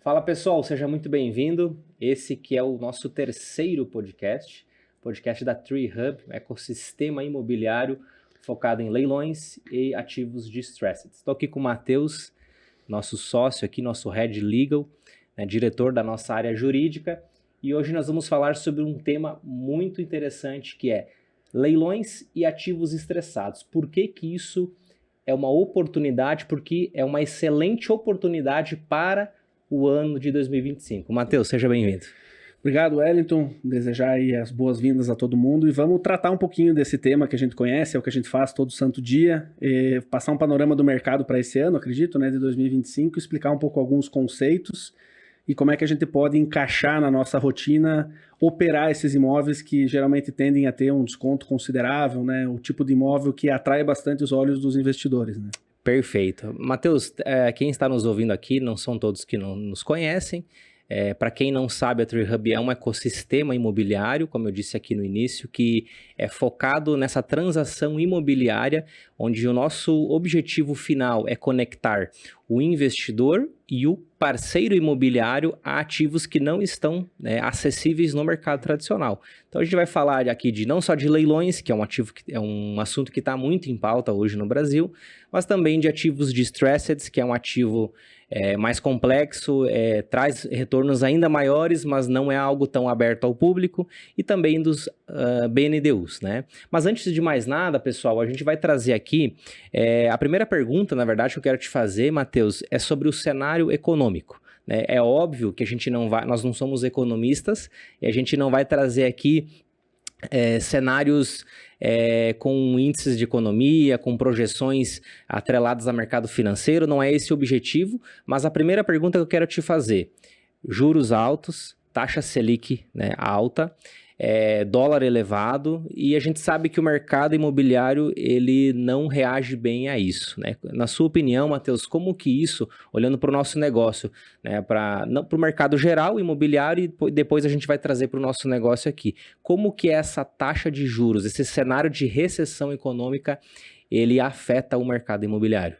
Fala pessoal, seja muito bem-vindo. Esse que é o nosso terceiro podcast da Tree Hub, um ecossistema imobiliário focado em leilões e ativos distressed. Estou aqui com o Matheus, nosso sócio aqui, nosso Head Legal, diretor da nossa área jurídica, e hoje nós vamos falar sobre um tema muito interessante que é leilões e ativos estressados. Por que que isso é uma oportunidade? Porque é uma excelente oportunidade para o ano de 2025. Matheus, seja bem-vindo. Obrigado, Wellington. Desejar aí as boas-vindas a todo mundo e vamos tratar um pouquinho desse tema que a gente conhece, é o que a gente faz todo santo dia, passar um panorama do mercado para esse ano, acredito, de 2025, explicar um pouco alguns conceitos e como é que a gente pode encaixar na nossa rotina, operar esses imóveis que geralmente tendem a ter um desconto considerável, o tipo de imóvel que atrai bastante os olhos dos investidores, Perfeito. Matheus, quem está nos ouvindo aqui, não são todos que não nos conhecem. Para quem não sabe, a Tree Hub é um ecossistema imobiliário, como eu disse aqui no início, que é focado nessa transação imobiliária, onde o nosso objetivo final é conectar o investidor e o parceiro imobiliário a ativos que não estão acessíveis no mercado tradicional. Então a gente vai falar aqui não só de leilões, que é um assunto que está muito em pauta hoje no Brasil, mas também de ativos distressed, que é um ativo mais complexo, traz retornos ainda maiores, mas não é algo tão aberto ao público, e também dos BNDUs, Mas antes de mais nada, pessoal, a gente vai trazer aqui a primeira pergunta, na verdade, que eu quero te fazer, Matheus, é sobre o cenário econômico. É óbvio que nós não somos economistas, e a gente não vai trazer aqui cenários com índices de economia, com projeções atreladas ao mercado financeiro, não é esse o objetivo, mas a primeira pergunta que eu quero te fazer: juros altos, taxa Selic alta, dólar elevado, e a gente sabe que o mercado imobiliário ele não reage bem a isso, Na sua opinião, Matheus, como que isso, olhando para o nosso negócio, para o mercado geral imobiliário, e depois a gente vai trazer para o nosso negócio aqui, como que essa taxa de juros, esse cenário de recessão econômica, ele afeta o mercado imobiliário?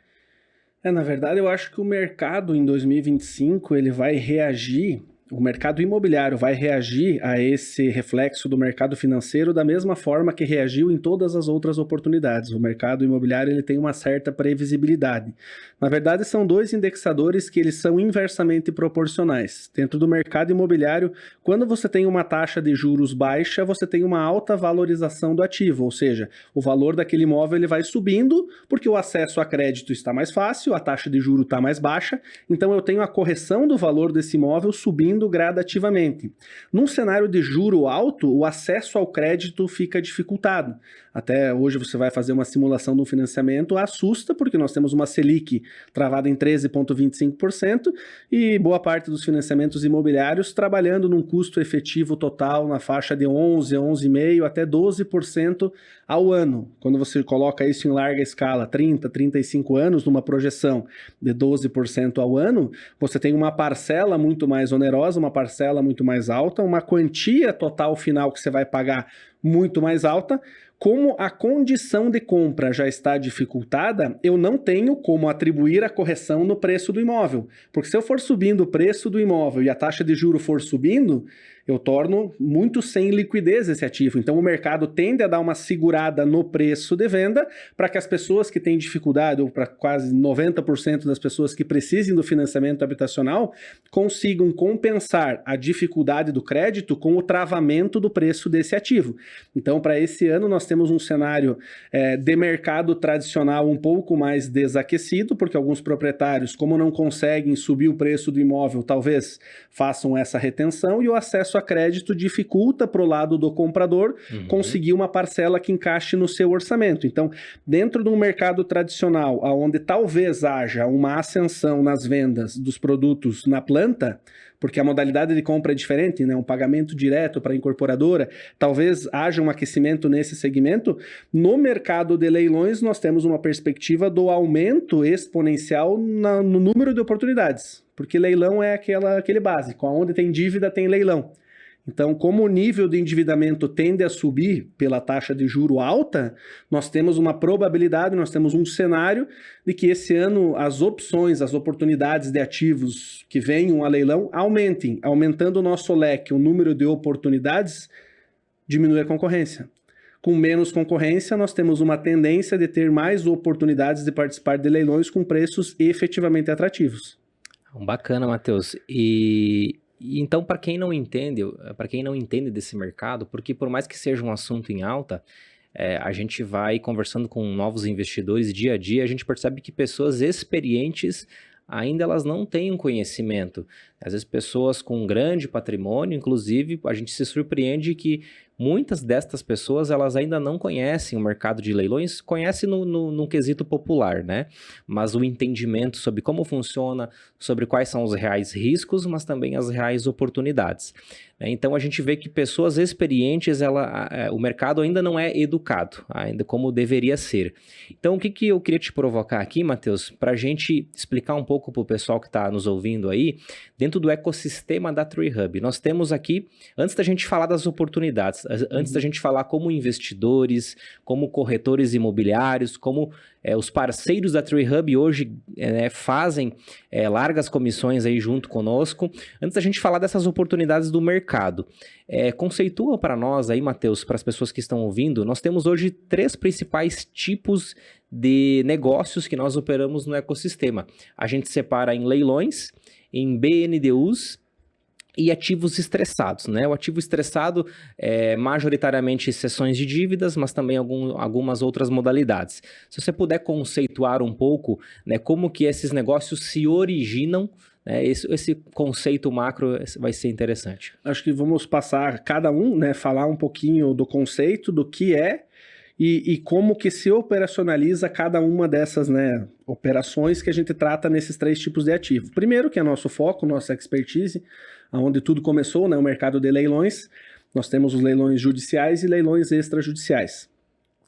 Na verdade, eu acho que o mercado em 2025 ele vai reagir. O mercado imobiliário vai reagir a esse reflexo do mercado financeiro da mesma forma que reagiu em todas as outras oportunidades. O mercado imobiliário ele tem uma certa previsibilidade. Na verdade, são dois indexadores que eles são inversamente proporcionais. Dentro do mercado imobiliário, quando você tem uma taxa de juros baixa, você tem uma alta valorização do ativo, ou seja, o valor daquele imóvel ele vai subindo porque o acesso a crédito está mais fácil, a taxa de juros está mais baixa, então eu tenho a correção do valor desse imóvel subindo gradativamente. Num cenário de juro alto, o acesso ao crédito fica dificultado. Até hoje você vai fazer uma simulação de um financiamento, assusta, porque nós temos uma Selic travada em 13,25% e boa parte dos financiamentos imobiliários trabalhando num custo efetivo total na faixa de 11, 11,5% até 12% ao ano. Quando você coloca isso em larga escala, 30, 35 anos, numa projeção de 12% ao ano, você tem uma parcela muito mais onerosa, uma parcela muito mais alta, uma quantia total final que você vai pagar muito mais alta. Como a condição de compra já está dificultada, eu não tenho como atribuir a correção no preço do imóvel. Porque se eu for subindo o preço do imóvel e a taxa de juro for subindo, eu torno muito sem liquidez esse ativo. Então o mercado tende a dar uma segurada no preço de venda para que as pessoas que têm dificuldade, ou para quase 90% das pessoas que precisem do financiamento habitacional, consigam compensar a dificuldade do crédito com o travamento do preço desse ativo. Então para esse ano nós temos um cenário de mercado tradicional um pouco mais desaquecido, porque alguns proprietários, como não conseguem subir o preço do imóvel, talvez façam essa retenção, e o acesso a crédito dificulta para o lado do comprador conseguir uma parcela que encaixe no seu orçamento. Então, dentro de um mercado tradicional, onde talvez haja uma ascensão nas vendas dos produtos na planta, porque a modalidade de compra é diferente, um pagamento direto para a incorporadora, talvez haja um aquecimento nesse segmento. No mercado de leilões, nós temos uma perspectiva do aumento exponencial no número de oportunidades, porque leilão é aquele básico, onde tem dívida tem leilão. Então, como o nível de endividamento tende a subir pela taxa de juro alta, nós temos uma probabilidade, nós temos um cenário de que esse ano as opções, as oportunidades de ativos que venham a leilão aumentem. Aumentando o nosso leque, o número de oportunidades, diminui a concorrência. Com menos concorrência, nós temos uma tendência de ter mais oportunidades de participar de leilões com preços efetivamente atrativos. Bacana, Matheus. E então, para quem não entende desse mercado, porque por mais que seja um assunto em alta, a gente vai conversando com novos investidores dia a dia, a gente percebe que pessoas experientes ainda elas não têm um conhecimento. Às vezes pessoas com um grande patrimônio, inclusive, a gente se surpreende que muitas destas pessoas, elas ainda não conhecem o mercado de leilões, conhecem no quesito popular, né? Mas o entendimento sobre como funciona, sobre quais são os reais riscos, mas também as reais oportunidades. Então, a gente vê que pessoas experientes, o mercado ainda não é educado, ainda como deveria ser. Então, o que eu queria te provocar aqui, Matheus, para a gente explicar um pouco para o pessoal que está nos ouvindo aí, dentro do ecossistema da TreeHub. Nós temos aqui, antes da gente falar das oportunidades, antes da gente falar como investidores, como corretores imobiliários, como os parceiros da TreeHub hoje fazem largas comissões aí junto conosco, antes da gente falar dessas oportunidades do mercado. Conceitua para nós aí, Matheus, para as pessoas que estão ouvindo, nós temos hoje 3 principais tipos de negócios que nós operamos no ecossistema. A gente separa em leilões, em BNDUs e ativos estressados, né? O ativo estressado é majoritariamente cessões de dívidas, mas também algumas outras modalidades. Se você puder conceituar um pouco, né, como que esses negócios se originam, né, esse conceito macro vai ser interessante. Acho que vamos passar cada um, né, falar um pouquinho do conceito, do que é e como que se operacionaliza cada uma dessas, né, operações que a gente trata nesses 3 tipos de ativo. Primeiro, que é nosso foco, nossa expertise, onde tudo começou, né, o mercado de leilões. Nós temos os leilões judiciais e leilões extrajudiciais.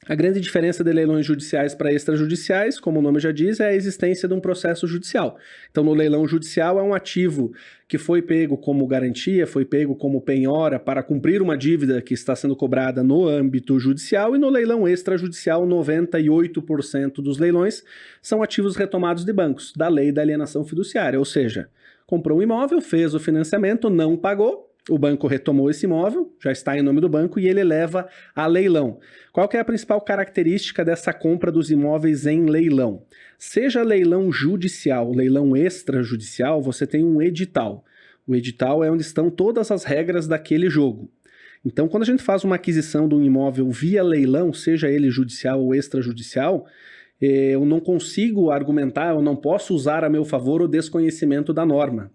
A grande diferença de leilões judiciais para extrajudiciais, como o nome já diz, é a existência de um processo judicial. Então, no leilão judicial é um ativo que foi pego como garantia, foi pego como penhora para cumprir uma dívida que está sendo cobrada no âmbito judicial, e no leilão extrajudicial, 98% dos leilões são ativos retomados de bancos, da lei da alienação fiduciária, ou seja, comprou um imóvel, fez o financiamento, não pagou, o banco retomou esse imóvel, já está em nome do banco e ele leva a leilão. Qual que é a principal característica dessa compra dos imóveis em leilão? Seja leilão judicial, leilão extrajudicial, você tem um edital. O edital é onde estão todas as regras daquele jogo. Então, quando a gente faz uma aquisição de um imóvel via leilão, seja ele judicial ou extrajudicial, eu não consigo argumentar, eu não posso usar a meu favor o desconhecimento da norma.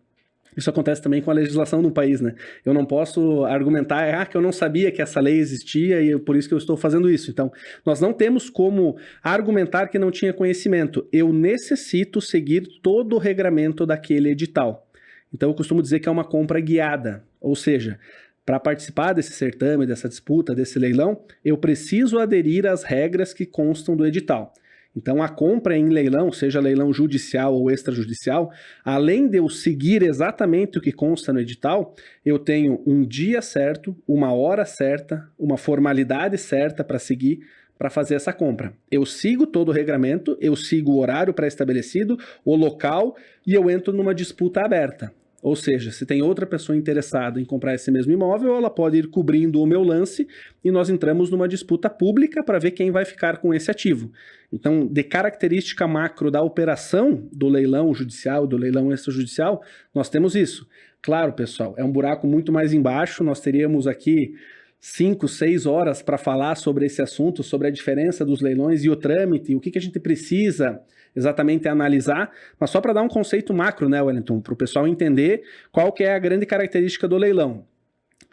Isso acontece também com a legislação do país, né? Eu não posso argumentar que eu não sabia que essa lei existia e por isso que eu estou fazendo isso. Então, nós não temos como argumentar que não tinha conhecimento. Eu necessito seguir todo o regramento daquele edital. Então, eu costumo dizer que é uma compra guiada, ou seja, para participar desse certame, dessa disputa, desse leilão, eu preciso aderir às regras que constam do edital. Então, a compra em leilão, seja leilão judicial ou extrajudicial, além de eu seguir exatamente o que consta no edital, eu tenho um dia certo, uma hora certa, uma formalidade certa para seguir para fazer essa compra. Eu sigo todo o regramento, eu sigo o horário pré-estabelecido, o local e eu entro numa disputa aberta. Ou seja, se tem outra pessoa interessada em comprar esse mesmo imóvel, ela pode ir cobrindo o meu lance e nós entramos numa disputa pública para ver quem vai ficar com esse ativo. Então, de característica macro da operação do leilão judicial, do leilão extrajudicial, nós temos isso. Claro, pessoal, é um buraco muito mais embaixo, nós teríamos aqui 5, 6 horas para falar sobre esse assunto, sobre a diferença dos leilões e o trâmite, o que a gente precisa exatamente analisar, mas só para dar um conceito macro, né, Wellington, para o pessoal entender qual que é a grande característica do leilão.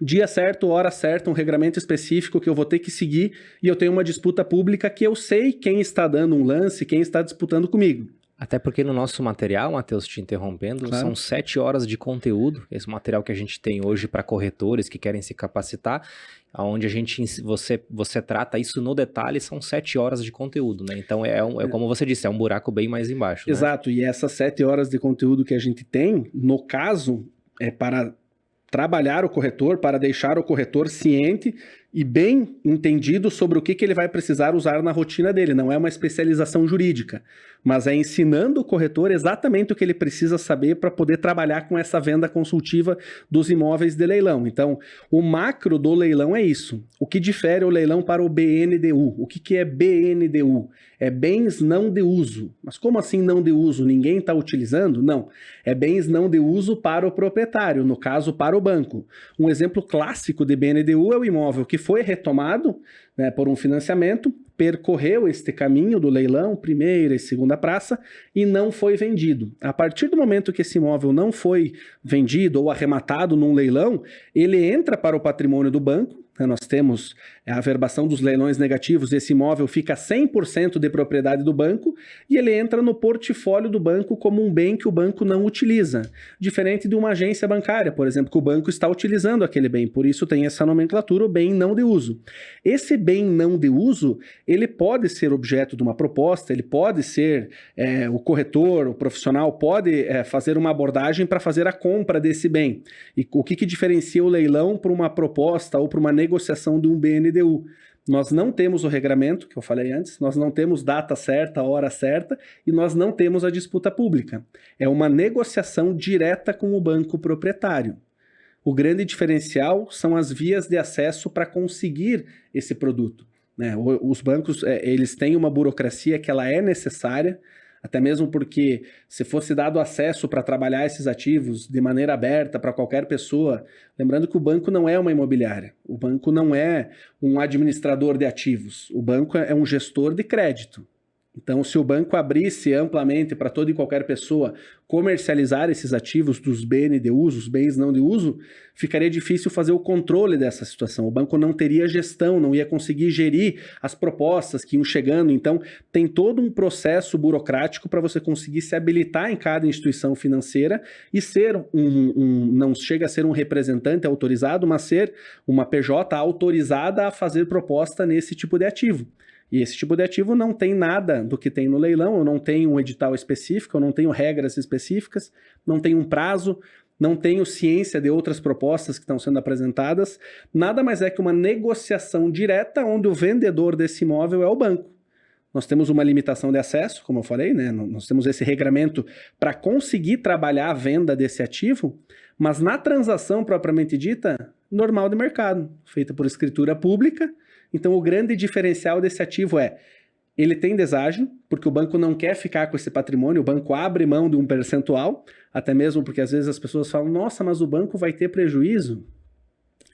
Dia certo, hora certa, um regramento específico que eu vou ter que seguir e eu tenho uma disputa pública que eu sei quem está dando um lance, quem está disputando comigo. Até porque no nosso material, Matheus, te interrompendo, claro, são 7 horas de conteúdo, esse material que a gente tem hoje para corretores que querem se capacitar, onde você trata isso no detalhe, são 7 horas de conteúdo, né? Então, como você disse, é um buraco bem mais embaixo. Exato, né? E essas 7 horas de conteúdo que a gente tem, no caso, é para trabalhar o corretor, para deixar o corretor ciente e bem entendido sobre o que ele vai precisar usar na rotina dele. Não é uma especialização jurídica, mas é ensinando o corretor exatamente o que ele precisa saber para poder trabalhar com essa venda consultiva dos imóveis de leilão. Então, o macro do leilão é isso. O que difere o leilão para o BNDU? O que é BNDU? É bens não de uso. Mas como assim não de uso? Ninguém está utilizando? Não. É bens não de uso para o proprietário, no caso, para o banco. Um exemplo clássico de BNDU é o imóvel que foi retomado, né, por um financiamento, percorreu este caminho do leilão, primeira e segunda praça, e não foi vendido. A partir do momento que esse imóvel não foi vendido ou arrematado num leilão, ele entra para o patrimônio do banco. Nós temos a averbação dos leilões negativos, esse imóvel fica 100% de propriedade do banco e ele entra no portfólio do banco como um bem que o banco não utiliza. Diferente de uma agência bancária, por exemplo, que o banco está utilizando aquele bem, por isso tem essa nomenclatura, o bem não de uso. Esse bem não de uso, ele pode ser objeto de uma proposta, ele pode ser, o corretor, o profissional pode fazer uma abordagem para fazer a compra desse bem. E o que diferencia o leilão para uma proposta ou para uma negociação de um BNDU? Nós não temos o regramento, que eu falei antes, nós não temos data certa, hora certa, e nós não temos a disputa pública. É uma negociação direta com o banco proprietário. O grande diferencial são as vias de acesso para conseguir esse produto, né? Os bancos, eles têm uma burocracia que ela é necessária, até mesmo porque se fosse dado acesso para trabalhar esses ativos de maneira aberta para qualquer pessoa, lembrando que o banco não é uma imobiliária, o banco não é um administrador de ativos, o banco é um gestor de crédito. Então, se o banco abrisse amplamente para toda e qualquer pessoa comercializar esses ativos dos BNDUs, os bens não de uso, ficaria difícil fazer o controle dessa situação. O banco não teria gestão, não ia conseguir gerir as propostas que iam chegando. Então, tem todo um processo burocrático para você conseguir se habilitar em cada instituição financeira e ser não chega a ser um representante autorizado, mas ser uma PJ autorizada a fazer proposta nesse tipo de ativo. E esse tipo de ativo não tem nada do que tem no leilão, eu não tenho um edital específico, eu não tenho regras específicas, não tenho um prazo, não tenho ciência de outras propostas que estão sendo apresentadas. Nada mais é que uma negociação direta onde o vendedor desse imóvel é o banco. Nós temos uma limitação de acesso, como eu falei, né? Nós temos esse regramento para conseguir trabalhar a venda desse ativo, mas na transação propriamente dita, normal de mercado, feita por escritura pública. Então, o grande diferencial desse ativo ele tem deságio, porque o banco não quer ficar com esse patrimônio, o banco abre mão de um percentual, até mesmo porque às vezes as pessoas falam, nossa, mas o banco vai ter prejuízo.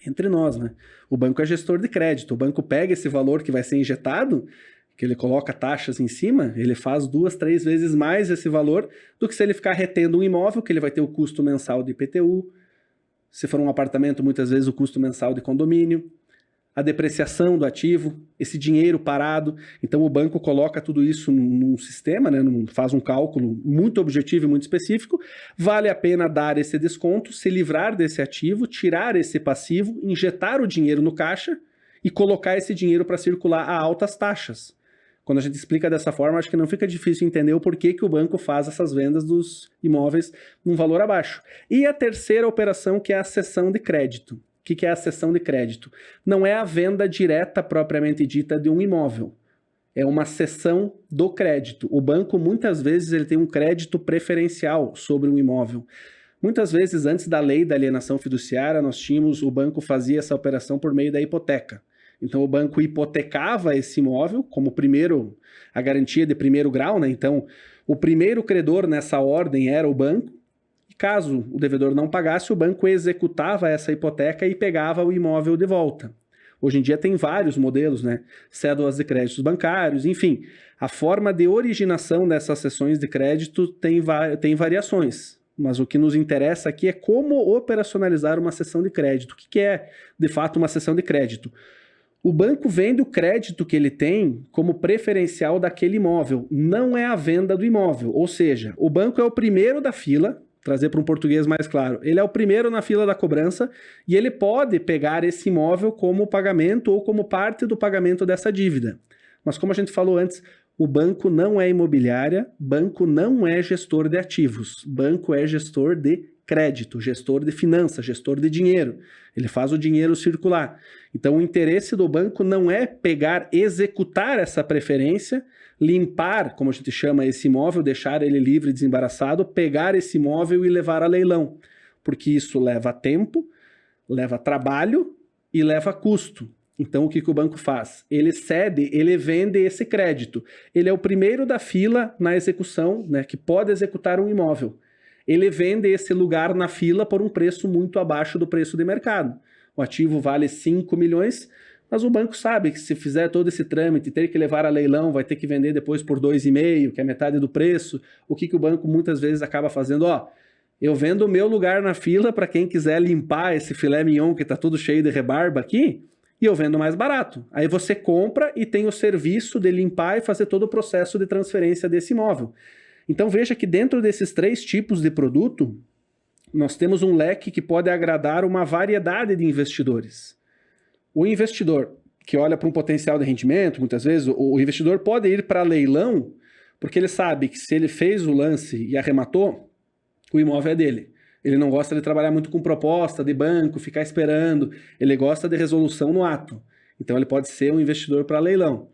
Entre nós, né? O banco é gestor de crédito, o banco pega esse valor que vai ser injetado, que ele coloca taxas em cima, ele faz 2, 3 vezes mais esse valor do que se ele ficar retendo um imóvel, que ele vai ter o custo mensal de IPTU, se for um apartamento, muitas vezes o custo mensal de condomínio, a depreciação do ativo, esse dinheiro parado. Então o banco coloca tudo isso num sistema, né, faz um cálculo muito objetivo e muito específico. Vale a pena dar esse desconto, se livrar desse ativo, tirar esse passivo, injetar o dinheiro no caixa e colocar esse dinheiro para circular a altas taxas. Quando a gente explica dessa forma, acho que não fica difícil entender o porquê que o banco faz essas vendas dos imóveis num valor abaixo. E a terceira operação, que é a cessão de crédito. O que é a cessão de crédito? Não é a venda direta propriamente dita de um imóvel. É uma cessão do crédito. O banco, muitas vezes, ele tem um crédito preferencial sobre um imóvel. Muitas vezes, antes da lei da alienação fiduciária, o banco fazia essa operação por meio da hipoteca. Então, o banco hipotecava esse imóvel como a garantia de primeiro grau, né? Então, o primeiro credor nessa ordem era o banco. Caso o devedor não pagasse, o banco executava essa hipoteca e pegava o imóvel de volta. Hoje em dia tem vários modelos, né? Cédulas de créditos bancários, enfim. A forma de originação dessas cessões de crédito tem variações. Mas o que nos interessa aqui é como operacionalizar uma cessão de crédito. O que é, de fato, uma cessão de crédito? O banco vende o crédito que ele tem como preferencial daquele imóvel. Não é a venda do imóvel. Ou seja, o banco é o primeiro da fila, trazer para um português mais claro, ele é o primeiro na fila da cobrança e ele pode pegar esse imóvel como pagamento ou como parte do pagamento dessa dívida. Mas como a gente falou antes, o banco não é imobiliária, banco não é gestor de ativos, banco é gestor de crédito, gestor de finanças, gestor de dinheiro. Ele faz o dinheiro circular. Então, o interesse do banco não é pegar, executar essa preferência, limpar, como a gente chama, esse imóvel, deixar ele livre, desembaraçado, pegar esse imóvel e levar a leilão. Porque isso leva tempo, leva trabalho e leva custo. Então, o que o banco faz? Ele cede, ele vende esse crédito. Ele é o primeiro da fila na execução, né, que pode executar um imóvel. Ele vende esse lugar na fila por um preço muito abaixo do preço de mercado. O ativo vale 5 milhões, mas o banco sabe que se fizer todo esse trâmite, ter que levar a leilão, vai ter que vender depois por 2,5, que é metade do preço. O que o banco muitas vezes acaba fazendo? Eu vendo o meu lugar na fila para quem quiser limpar esse filé mignon que está todo cheio de rebarba aqui, e eu vendo mais barato. Aí você compra e tem o serviço de limpar e fazer todo o processo de transferência desse imóvel. Então veja que dentro desses 3 tipos de produto, nós temos um leque que pode agradar uma variedade de investidores. O investidor que olha para um potencial de rendimento, muitas vezes, o investidor pode ir para leilão, porque ele sabe que se ele fez o lance e arrematou, o imóvel é dele. Ele não gosta de trabalhar muito com proposta de banco, ficar esperando. Ele gosta de resolução no ato. Então ele pode ser um investidor para leilão.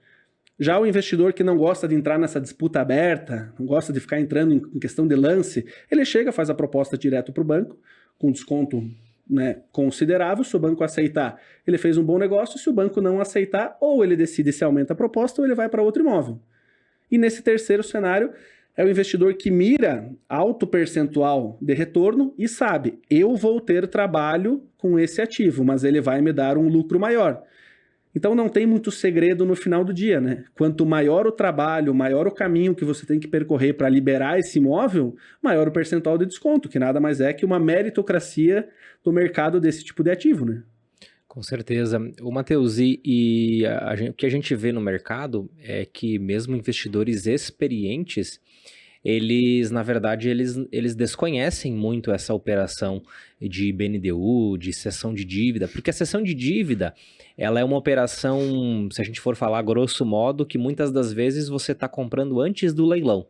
Já o investidor que não gosta de entrar nessa disputa aberta, não gosta de ficar entrando em questão de lance, ele chega, faz a proposta direto para o banco, com desconto, né, considerável. Se o banco aceitar, ele fez um bom negócio. Se o banco não aceitar, ou ele decide se aumenta a proposta ou ele vai para outro imóvel. E nesse terceiro cenário, é o investidor que mira alto percentual de retorno e sabe, eu vou ter trabalho com esse ativo, mas ele vai me dar um lucro maior. Então não tem muito segredo no final do dia, né? Quanto maior o trabalho, maior o caminho que você tem que percorrer para liberar esse imóvel, maior o percentual de desconto, que nada mais é que uma meritocracia do mercado desse tipo de ativo, né? Com certeza. O Matheus, o que a gente vê no mercado é que mesmo investidores experientes, eles, na verdade, eles desconhecem muito essa operação de BNDU, de cessão de dívida, porque a cessão de dívida, ela é uma operação, se a gente for falar grosso modo, que muitas das vezes você está comprando antes do leilão.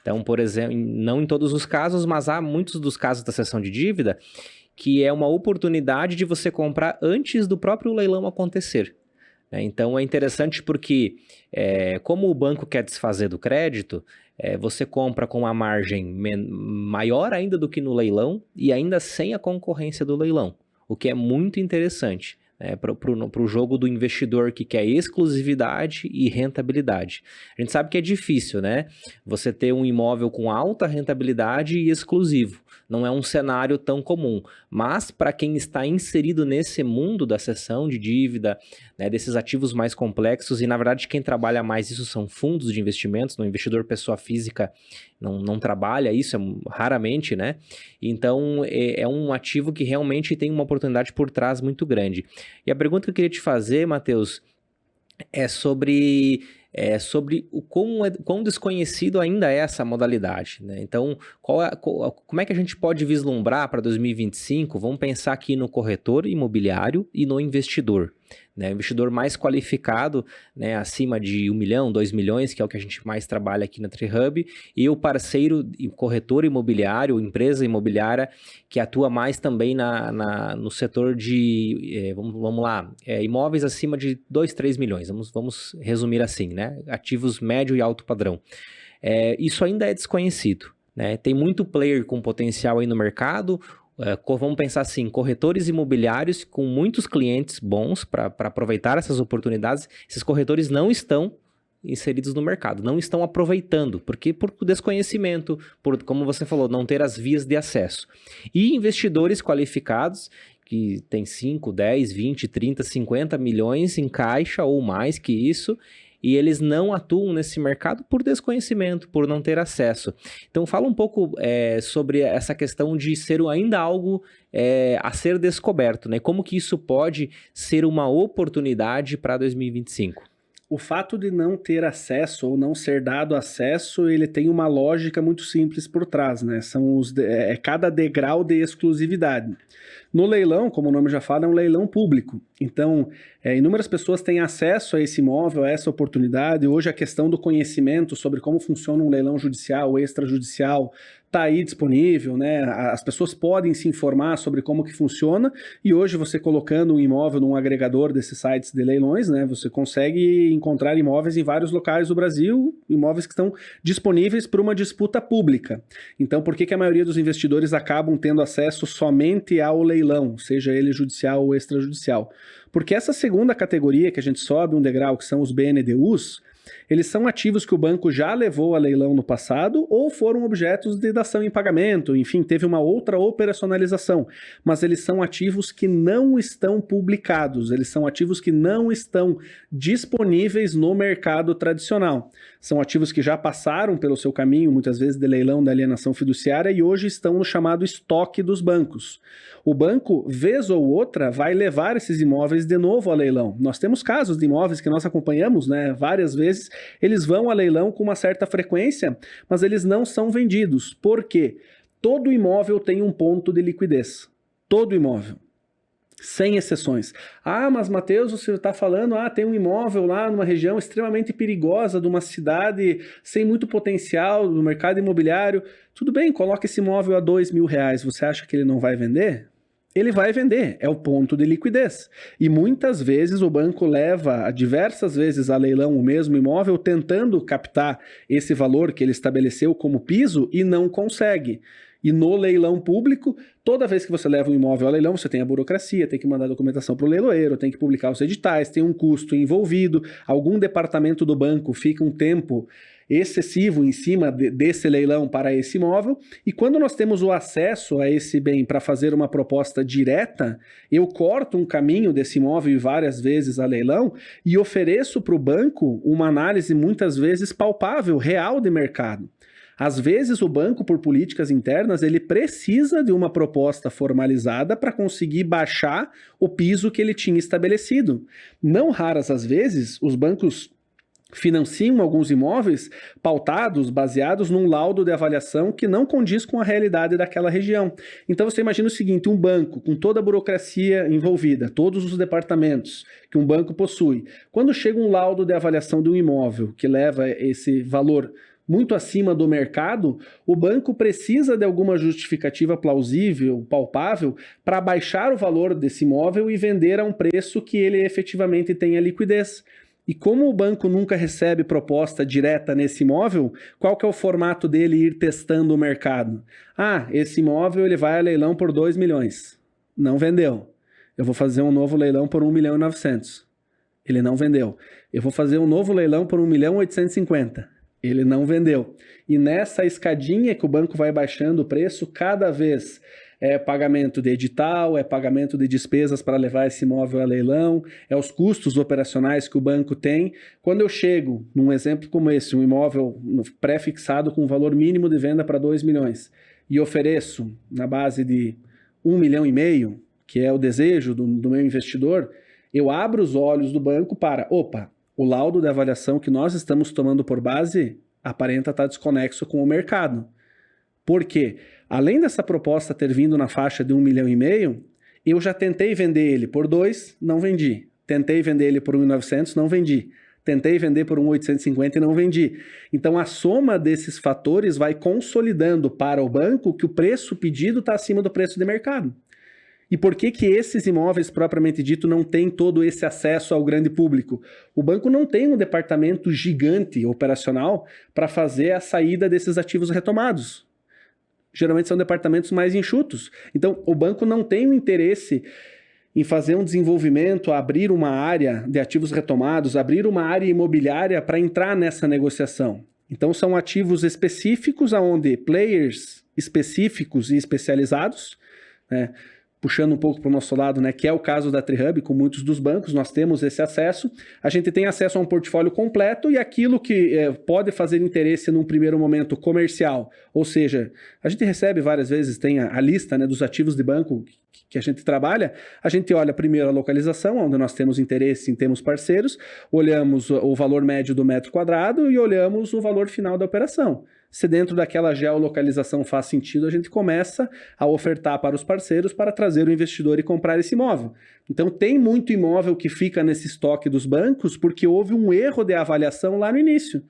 Então, por exemplo, não em todos os casos, mas há muitos dos casos da cessão de dívida que é uma oportunidade de você comprar antes do próprio leilão acontecer. Então é interessante porque, como o banco quer desfazer do crédito, você compra com uma margem maior ainda do que no leilão e ainda sem a concorrência do leilão, o que é muito interessante. Para o jogo do investidor que quer exclusividade e rentabilidade. A gente sabe que é difícil, né? Você ter um imóvel com alta rentabilidade e exclusivo. Não é um cenário tão comum. Mas para quem está inserido nesse mundo da cessão de dívida, né, desses ativos mais complexos, e na verdade quem trabalha mais isso são fundos de investimentos, no investidor pessoa física não trabalha isso, raramente, né? Então é um ativo que realmente tem uma oportunidade por trás muito grande. E a pergunta que eu queria te fazer, Matheus, é sobre o quão desconhecido ainda é essa modalidade, né? Então, como é que a gente pode vislumbrar para 2025? Vamos pensar aqui no corretor imobiliário e no investidor, né? O investidor mais qualificado, né, acima de 1 milhão, 2 milhões, que é o que a gente mais trabalha aqui na TreeHub, e o parceiro corretor imobiliário, empresa imobiliária, que atua mais também no setor de, vamos lá, imóveis acima de 2, 3 milhões, vamos resumir assim, né? Ativos médio e alto padrão. Isso ainda é desconhecido, né? Tem muito player com potencial aí no mercado. Vamos pensar assim, corretores imobiliários com muitos clientes bons para aproveitar essas oportunidades. Esses corretores não estão inseridos no mercado, não estão aproveitando, porque por desconhecimento, por, como você falou, não ter as vias de acesso. E investidores qualificados que tem 5, 10, 20, 30, 50 milhões em caixa ou mais que isso, e eles não atuam nesse mercado por desconhecimento, por não ter acesso. Então fala um pouco sobre essa questão de ser ainda algo a ser descoberto, né? Como que isso pode ser uma oportunidade para 2025? O fato de não ter acesso ou não ser dado acesso, ele tem uma lógica muito simples por trás, né? São cada degrau de exclusividade. No leilão, como o nome já fala, é um leilão público. Então, inúmeras pessoas têm acesso a esse imóvel, a essa oportunidade. Hoje a questão do conhecimento sobre como funciona um leilão judicial ou extrajudicial está aí disponível, né? As pessoas podem se informar sobre como que funciona, e hoje você colocando um imóvel num agregador desses sites de leilões, né, você consegue encontrar imóveis em vários locais do Brasil, imóveis que estão disponíveis para uma disputa pública. Então, por que a maioria dos investidores acabam tendo acesso somente ao leilão, seja ele judicial ou extrajudicial? Porque essa segunda categoria que a gente sobe um degrau, que são os BNDUs, eles são ativos que o banco já levou a leilão no passado ou foram objetos de dação em pagamento, enfim, teve uma outra operacionalização, mas eles são ativos que não estão publicados, eles são ativos que não estão disponíveis no mercado tradicional. São ativos que já passaram pelo seu caminho, muitas vezes de leilão da alienação fiduciária, e hoje estão no chamado estoque dos bancos. O banco, vez ou outra, vai levar esses imóveis de novo a leilão. Nós temos casos de imóveis que nós acompanhamos, né, várias vezes, eles vão a leilão com uma certa frequência, mas eles não são vendidos. Por quê? Todo imóvel tem um ponto de liquidez. Todo imóvel. Sem exceções. Ah, mas Matheus, você está falando, tem um imóvel lá numa região extremamente perigosa, de uma cidade sem muito potencial no mercado imobiliário. Tudo bem, coloca esse imóvel a R$2.000. Você acha que ele não vai vender? Ele vai vender, é o ponto de liquidez. E muitas vezes o banco leva diversas vezes a leilão o mesmo imóvel, tentando captar esse valor que ele estabeleceu como piso e não consegue. E no leilão público, toda vez que você leva um imóvel a leilão, você tem a burocracia, tem que mandar documentação para o leiloeiro, tem que publicar os editais, tem um custo envolvido, algum departamento do banco fica um tempo excessivo em cima desse leilão para esse imóvel, e quando nós temos o acesso a esse bem para fazer uma proposta direta, eu corto um caminho desse imóvel várias vezes a leilão e ofereço para o banco uma análise muitas vezes palpável, real de mercado. Às vezes o banco, por políticas internas, ele precisa de uma proposta formalizada para conseguir baixar o piso que ele tinha estabelecido. Não raras as vezes, os bancos financiam alguns imóveis pautados, baseados num laudo de avaliação que não condiz com a realidade daquela região. Então você imagina o seguinte, um banco com toda a burocracia envolvida, todos os departamentos que um banco possui, quando chega um laudo de avaliação de um imóvel que leva esse valor muito acima do mercado, o banco precisa de alguma justificativa plausível, palpável, para baixar o valor desse imóvel e vender a um preço que ele efetivamente tenha liquidez. E como o banco nunca recebe proposta direta nesse imóvel, qual que é o formato dele ir testando o mercado? Esse imóvel ele vai a leilão por 2 milhões. Não vendeu. Eu vou fazer um novo leilão por 1.900.000. Ele não vendeu. Eu vou fazer um novo leilão por 1.850.000. Ele não vendeu. E nessa escadinha que o banco vai baixando o preço, cada vez é pagamento de edital, é pagamento de despesas para levar esse imóvel a leilão, é os custos operacionais que o banco tem. Quando eu chego, num exemplo como esse, um imóvel pré-fixado com um valor mínimo de venda para 2 milhões, e ofereço na base de 1,5 milhão, que é o desejo do meu investidor, eu abro os olhos do banco para, o laudo de avaliação que nós estamos tomando por base aparenta estar desconexo com o mercado. Por quê? Além dessa proposta ter vindo na faixa de 1,5 milhão, eu já tentei vender ele por 2, não vendi. Tentei vender ele por 1.900, não vendi. Tentei vender por 1.850 e não vendi. Então a soma desses fatores vai consolidando para o banco que o preço pedido está acima do preço de mercado. E por que esses imóveis, propriamente dito, não têm todo esse acesso ao grande público? O banco não tem um departamento gigante operacional para fazer a saída desses ativos retomados. Geralmente são departamentos mais enxutos. Então, o banco não tem o interesse em fazer um desenvolvimento, abrir uma área de ativos retomados, abrir uma área imobiliária para entrar nessa negociação. Então, são ativos específicos onde players específicos e especializados, né, puxando um pouco para o nosso lado, né, que é o caso da Trihub, com muitos dos bancos, nós temos esse acesso, a gente tem acesso a um portfólio completo e aquilo que pode fazer interesse num primeiro momento comercial, ou seja, a gente recebe várias vezes, tem a lista, né, dos ativos de banco que a gente trabalha, a gente olha primeiro a localização, onde nós temos interesse em termos parceiros, olhamos o valor médio do metro quadrado e olhamos o valor final da operação. Se dentro daquela geolocalização faz sentido, a gente começa a ofertar para os parceiros para trazer o investidor e comprar esse imóvel. Então tem muito imóvel que fica nesse estoque dos bancos porque houve um erro de avaliação lá no início.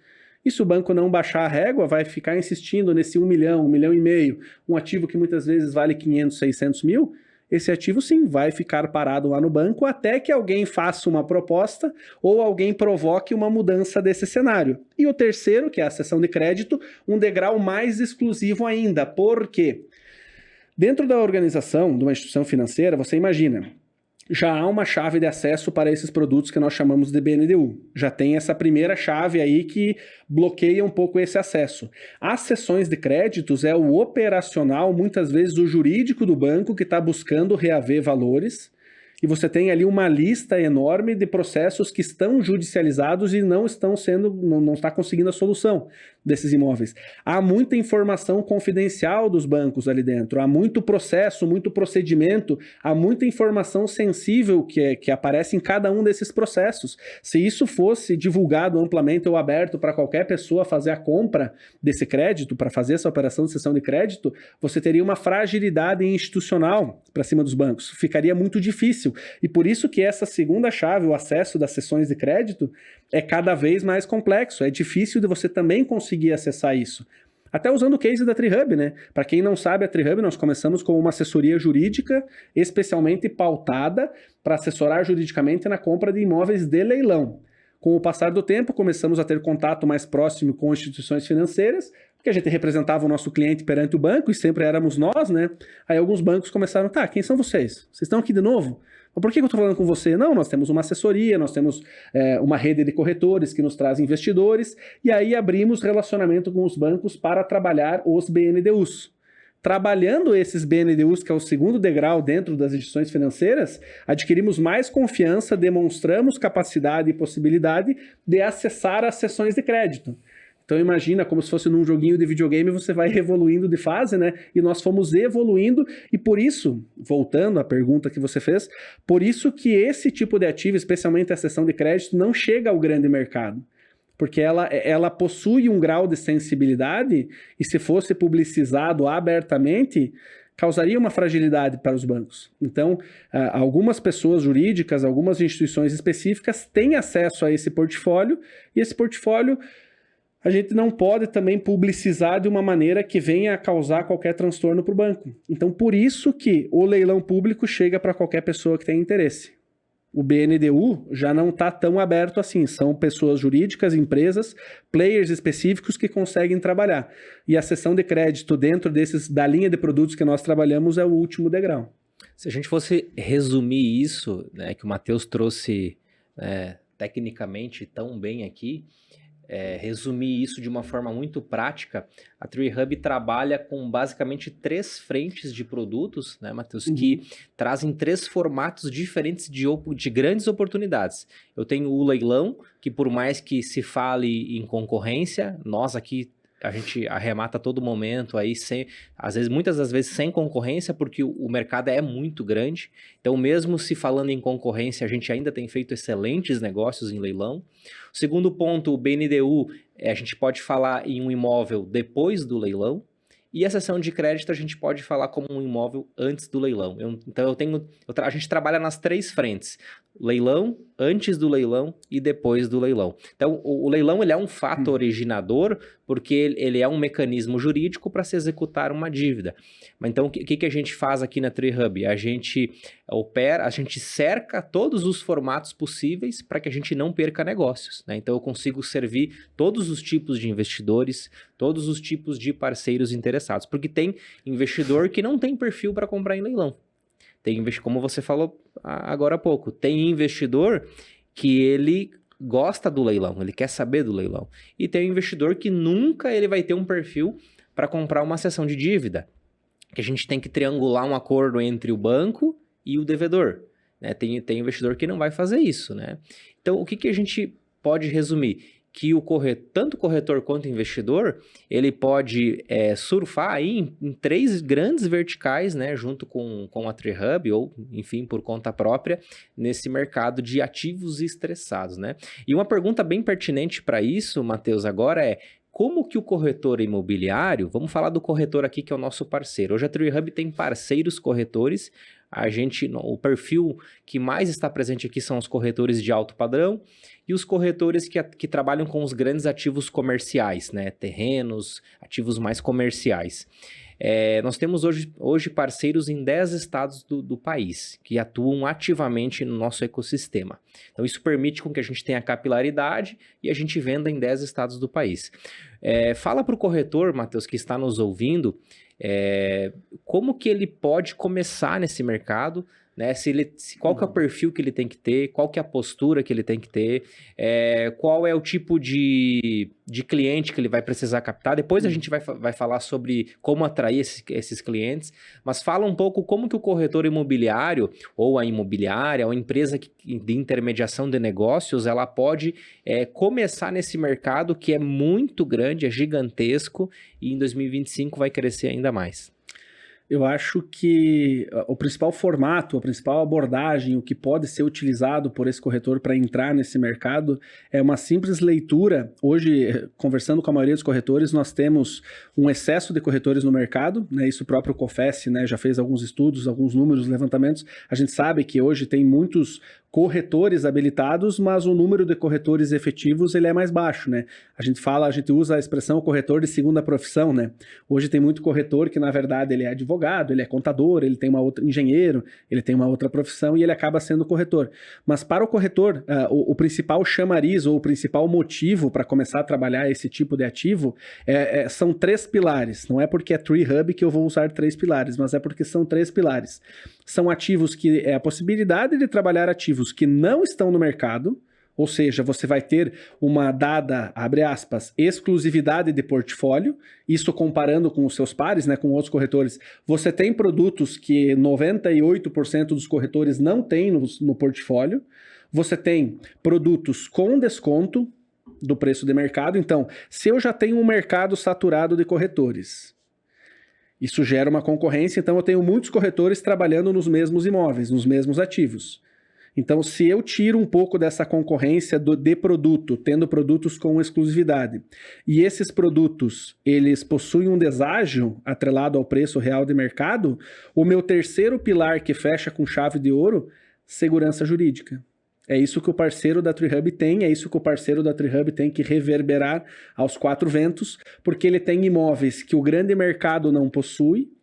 E se o banco não baixar a régua, vai ficar insistindo nesse 1 milhão, 1,5 milhão, um ativo que muitas vezes vale 500, 600 mil, esse ativo sim vai ficar parado lá no banco até que alguém faça uma proposta ou alguém provoque uma mudança desse cenário. E o terceiro, que é a cessão de crédito, um degrau mais exclusivo ainda. Por quê? Dentro da organização de uma instituição financeira, você imagina, já há uma chave de acesso para esses produtos que nós chamamos de BNDU. Já tem essa primeira chave aí que bloqueia um pouco esse acesso. As cessões de créditos é o operacional, muitas vezes o jurídico do banco que está buscando reaver valores. E você tem ali uma lista enorme de processos que estão judicializados e não está conseguindo a solução desses imóveis. Há muita informação confidencial dos bancos ali dentro, há muito processo, muito procedimento, há muita informação sensível que aparece em cada um desses processos. Se isso fosse divulgado amplamente ou aberto para qualquer pessoa fazer a compra desse crédito, para fazer essa operação de cessão de crédito, você teria uma fragilidade institucional para cima dos bancos. Ficaria muito difícil. E por isso que essa segunda chave, o acesso das cessões de crédito, é cada vez mais complexo. É difícil de você também conseguir acessar isso. Até usando o case da TreeHub, né? Para quem não sabe, a TreeHub nós começamos com uma assessoria jurídica especialmente pautada para assessorar juridicamente na compra de imóveis de leilão. Com o passar do tempo, começamos a ter contato mais próximo com instituições financeiras, porque a gente representava o nosso cliente perante o banco e sempre éramos nós, né? Aí alguns bancos começaram, tá, quem são vocês? Vocês estão aqui de novo? Mas por que eu estou falando com você? Não, nós temos uma assessoria, nós temos uma rede de corretores que nos traz investidores, e aí abrimos relacionamento com os bancos para trabalhar os BNDUs. Trabalhando esses BNDUs, que é o segundo degrau dentro das instituições financeiras, adquirimos mais confiança, demonstramos capacidade e possibilidade de acessar as sessões de crédito. Então imagina como se fosse num joguinho de videogame, você vai evoluindo de fase, né? E nós fomos evoluindo e por isso, voltando à pergunta que você fez, por isso que esse tipo de ativo, especialmente a cessão de crédito, não chega ao grande mercado. Porque ela possui um grau de sensibilidade e se fosse publicizado abertamente, causaria uma fragilidade para os bancos. Então, algumas pessoas jurídicas, algumas instituições específicas têm acesso a esse portfólio e esse portfólio a gente não pode também publicizar de uma maneira que venha a causar qualquer transtorno para o banco. Então, por isso que o leilão público chega para qualquer pessoa que tenha interesse. O BNDU já não está tão aberto assim. São pessoas jurídicas, empresas, players específicos que conseguem trabalhar. E a cessão de crédito dentro da linha de produtos que nós trabalhamos é o último degrau. Se a gente fosse resumir isso, né, que o Matheus trouxe tecnicamente tão bem aqui, resumir isso de uma forma muito prática, a TreeHub trabalha com basicamente 3 frentes de produtos, né, Matheus, que trazem 3 formatos diferentes de grandes oportunidades. Eu tenho o leilão, que por mais que se fale em concorrência, nós aqui a gente arremata a todo momento, aí muitas das vezes sem concorrência, porque o mercado é muito grande. Então, mesmo se falando em concorrência, a gente ainda tem feito excelentes negócios em leilão. O segundo ponto, o BNDU, a gente pode falar em um imóvel depois do leilão. E a cessão de crédito a gente pode falar como um imóvel antes do leilão. A gente trabalha nas 3 frentes. Leilão, antes do leilão e depois do leilão. Então, o leilão ele é um fato originador porque ele é um mecanismo jurídico para se executar uma dívida. Mas então, o que a gente faz aqui na TreeHub? A gente cerca todos os formatos possíveis para que a gente não perca negócios, né? Então, eu consigo servir todos os tipos de investidores, todos os tipos de parceiros interessados, porque tem investidor que não tem perfil para comprar em leilão. Como você falou agora há pouco, tem investidor que ele gosta do leilão, ele quer saber do leilão. E tem investidor que nunca ele vai ter um perfil para comprar uma cessão de dívida, que a gente tem que triangular um acordo entre o banco e o devedor, né? Tem investidor que não vai fazer isso, né? Então, o que a gente pode resumir? Que tanto o corretor quanto o investidor, ele pode surfar aí em 3 grandes verticais, né, junto com a TreeHub, ou, enfim, por conta própria, nesse mercado de ativos estressados, né? E uma pergunta bem pertinente para isso, Matheus, agora é: como que o corretor imobiliário, vamos falar do corretor aqui que é o nosso parceiro. Hoje a TreeHub tem parceiros corretores, o perfil que mais está presente aqui são os corretores de alto padrão e os corretores que trabalham com os grandes ativos comerciais, né? Terrenos, ativos mais comerciais. Nós temos hoje parceiros em 10 estados do país que atuam ativamente no nosso ecossistema. Então, isso permite com que a gente tenha capilaridade e a gente venda em 10 estados do país. Fala para o corretor, Matheus, que está nos ouvindo, como que ele pode começar nesse mercado, né? Qual que é o perfil que ele tem que ter, qual que é a postura que ele tem que ter, qual é o tipo de cliente que ele vai precisar captar. Depois a gente vai falar sobre como atrair esses clientes, mas fala um pouco como que o corretor imobiliário, ou a imobiliária, ou a empresa de intermediação de negócios, ela pode começar nesse mercado que é muito grande, é gigantesco, e em 2025 vai crescer ainda mais. Eu acho que o principal formato, a principal abordagem, o que pode ser utilizado por esse corretor para entrar nesse mercado é uma simples leitura. Hoje, conversando com a maioria dos corretores, nós temos um excesso de corretores no mercado, né? Isso o próprio Cofesse, né, já fez alguns estudos, alguns números, levantamentos. A gente sabe que hoje tem muitos corretores habilitados, mas o número de corretores efetivos ele é mais baixo, né? A gente usa a expressão corretor de segunda profissão, né? Hoje tem muito corretor que, na verdade, ele é advogado, ele é contador, ele tem uma outra engenheiro, ele tem uma outra profissão e ele acaba sendo corretor. Mas para o corretor, o principal chamariz ou o principal motivo para começar a trabalhar esse tipo de ativo são 3 pilares. Não é porque é TreeHub que eu vou usar 3 pilares, mas é porque são 3 pilares. São ativos que é a possibilidade de trabalhar ativos que não estão no mercado, ou seja, você vai ter uma dada, abre aspas, exclusividade de portfólio, isso comparando com os seus pares, né, com outros corretores. Você tem produtos que 98% dos corretores não têm no portfólio, você tem produtos com desconto do preço de mercado. Então, se eu já tenho um mercado saturado de corretores, isso gera uma concorrência, então eu tenho muitos corretores trabalhando nos mesmos imóveis, nos mesmos ativos. Então, se eu tiro um pouco dessa concorrência de produto, tendo produtos com exclusividade, e esses produtos, eles possuem um deságio atrelado ao preço real de mercado, o meu terceiro pilar que fecha com chave de ouro, segurança jurídica. É isso que o parceiro da TreeHub tem, é isso que o parceiro da TreeHub tem que reverberar aos 4 ventos, porque ele tem imóveis que o grande mercado não possui,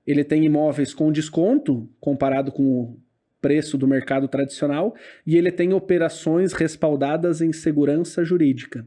ele tem imóveis com desconto comparado com o preço do mercado tradicional e ele tem operações respaldadas em segurança jurídica.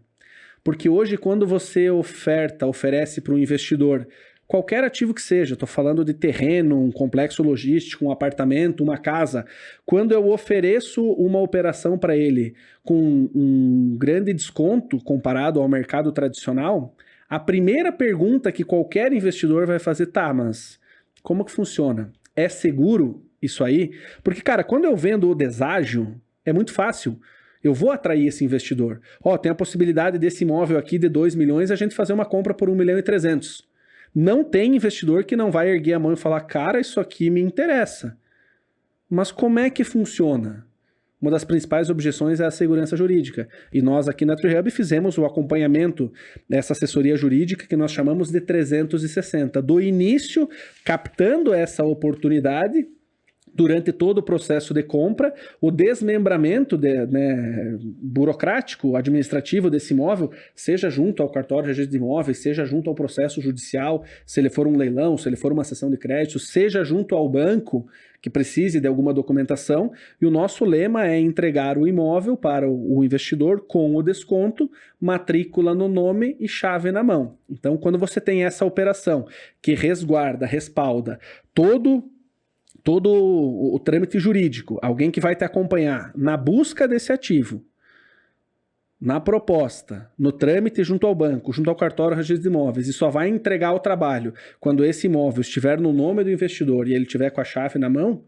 Porque hoje, quando você oferece para um investidor qualquer ativo que seja, estou falando de terreno, um complexo logístico, um apartamento, uma casa, quando eu ofereço uma operação para ele com um grande desconto comparado ao mercado tradicional, a primeira pergunta que qualquer investidor vai fazer, tá, mas como que funciona? É seguro isso aí? Porque, cara, quando eu vendo o deságio, é muito fácil. Eu vou atrair esse investidor. Tem a possibilidade desse imóvel aqui de 2 milhões a gente fazer uma compra por 1.300.000. Não tem investidor que não vai erguer a mão e falar, cara, isso aqui me interessa. Mas como é que funciona? Uma das principais objeções é a segurança jurídica. E nós aqui na TreeHub fizemos o acompanhamento dessa assessoria jurídica que nós chamamos de 360. Do início, captando essa oportunidade, durante todo o processo de compra, o desmembramento burocrático, administrativo desse imóvel, seja junto ao cartório de registro de imóveis, seja junto ao processo judicial, se ele for um leilão, se ele for uma cessão de crédito, seja junto ao banco que precise de alguma documentação, e o nosso lema é entregar o imóvel para o investidor com o desconto, matrícula no nome e chave na mão. Então, quando você tem essa operação que resguarda, respalda todo o trâmite jurídico, alguém que vai te acompanhar na busca desse ativo, na proposta, no trâmite junto ao banco, junto ao cartório registro de imóveis, e só vai entregar o trabalho quando esse imóvel estiver no nome do investidor e ele estiver com a chave na mão,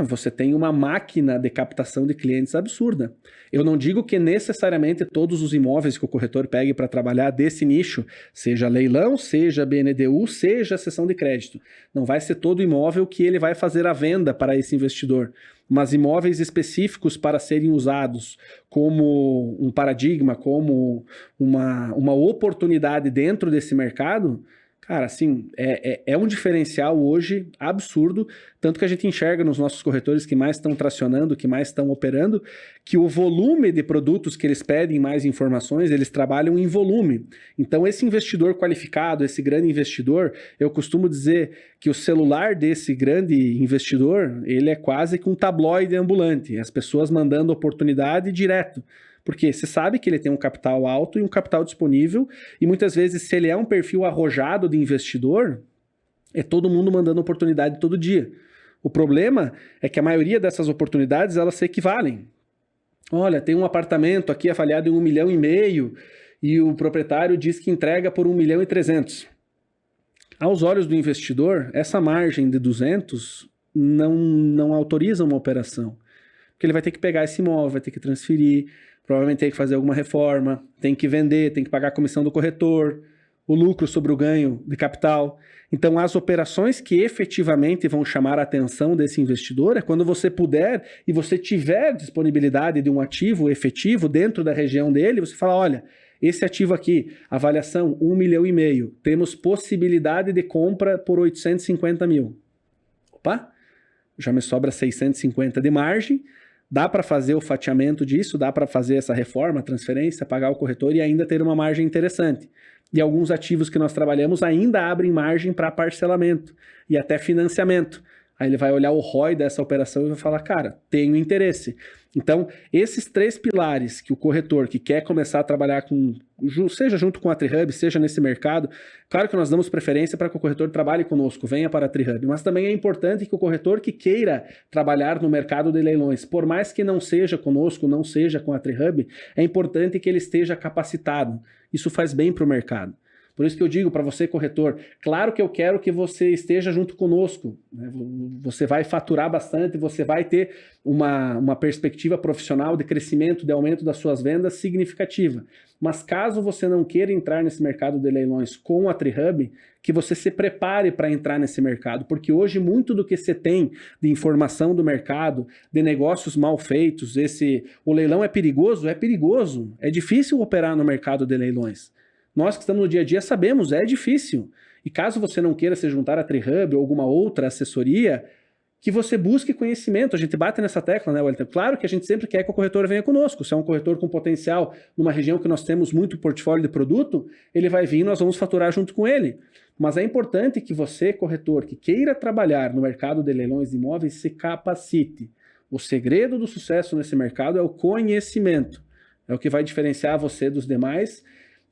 Você tem uma máquina de captação de clientes absurda. Eu não digo que necessariamente todos os imóveis que o corretor pegue para trabalhar desse nicho, seja leilão, seja BNDU, seja cessão de crédito. Não vai ser todo imóvel que ele vai fazer a venda para esse investidor. Mas imóveis específicos para serem usados como um paradigma, como uma oportunidade dentro desse mercado, cara, assim, é um diferencial hoje absurdo, tanto que a gente enxerga nos nossos corretores que mais estão tracionando, que mais estão operando, que o volume de produtos que eles pedem mais informações, eles trabalham em volume. Então, esse investidor qualificado, esse grande investidor, eu costumo dizer que o celular desse grande investidor, ele é quase que um tabloide ambulante, as pessoas mandando oportunidade direto. Porque você sabe que ele tem um capital alto e um capital disponível, e muitas vezes, se ele é um perfil arrojado de investidor, é todo mundo mandando oportunidade todo dia. O problema é que a maioria dessas oportunidades, elas se equivalem. Olha, tem um apartamento aqui avaliado em 1,5 milhão e o proprietário diz que entrega por 1,3 milhão. Aos olhos do investidor, essa margem de 200 não autoriza uma operação. Porque ele vai ter que pegar esse imóvel, vai ter que transferir, provavelmente tem que fazer alguma reforma, tem que vender, tem que pagar a comissão do corretor, o lucro sobre o ganho de capital. Então, as operações que efetivamente vão chamar a atenção desse investidor é quando você puder e você tiver disponibilidade de um ativo efetivo dentro da região dele, você fala, olha, esse ativo aqui, avaliação 1,5 milhão, temos possibilidade de compra por 850 mil. Opa, já me sobra 650 de margem, dá para fazer o fatiamento disso, dá para fazer essa reforma, transferência, pagar o corretor e ainda ter uma margem interessante. E alguns ativos que nós trabalhamos ainda abrem margem para parcelamento e até financiamento. Aí ele vai olhar o ROI dessa operação e vai falar, cara, tenho interesse. Então, esses 3 pilares que o corretor que quer começar a trabalhar com, seja junto com a Trihub, seja nesse mercado, claro que nós damos preferência para que o corretor trabalhe conosco, venha para a Trihub, mas também é importante que o corretor que queira trabalhar no mercado de leilões, por mais que não seja conosco, não seja com a Trihub, é importante que ele esteja capacitado. Isso faz bem para o mercado. Por isso que eu digo para você, corretor, claro que eu quero que você esteja junto conosco, né? Você vai faturar bastante, você vai ter uma perspectiva profissional de crescimento, de aumento das suas vendas significativa. Mas caso você não queira entrar nesse mercado de leilões com a Trihub, que você se prepare para entrar nesse mercado, porque hoje muito do que você tem de informação do mercado, de negócios mal feitos, o leilão é perigoso, é difícil operar no mercado de leilões. Nós que estamos no dia a dia sabemos, é difícil. E caso você não queira se juntar à Trihub ou alguma outra assessoria, que você busque conhecimento. A gente bate nessa tecla, né, Wellington? Claro que a gente sempre quer que o corretor venha conosco. Se é um corretor com potencial numa região que nós temos muito portfólio de produto, ele vai vir e nós vamos faturar junto com ele. Mas é importante que você, corretor, que queira trabalhar no mercado de leilões de imóveis, se capacite. O segredo do sucesso nesse mercado é o conhecimento. É o que vai diferenciar você dos demais.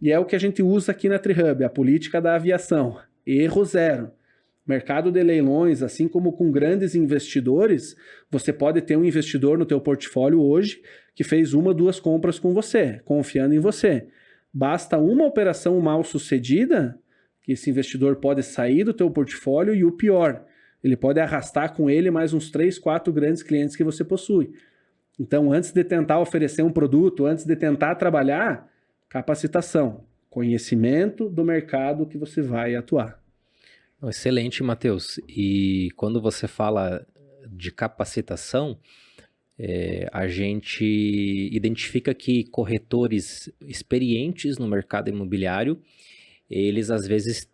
E é o que a gente usa aqui na Trihub, a política da aviação. Erro zero. Mercado de leilões, assim como com grandes investidores, você pode ter um investidor no teu portfólio hoje que fez 1, 2 compras com você, confiando em você. Basta uma operação mal sucedida, que esse investidor pode sair do teu portfólio e o pior, ele pode arrastar com ele mais uns 3, 4 grandes clientes que você possui. Então, antes de tentar oferecer um produto, antes de tentar trabalhar, capacitação, conhecimento do mercado que você vai atuar. Excelente, Matheus. E quando você fala de capacitação, a gente identifica que corretores experientes no mercado imobiliário, eles às vezes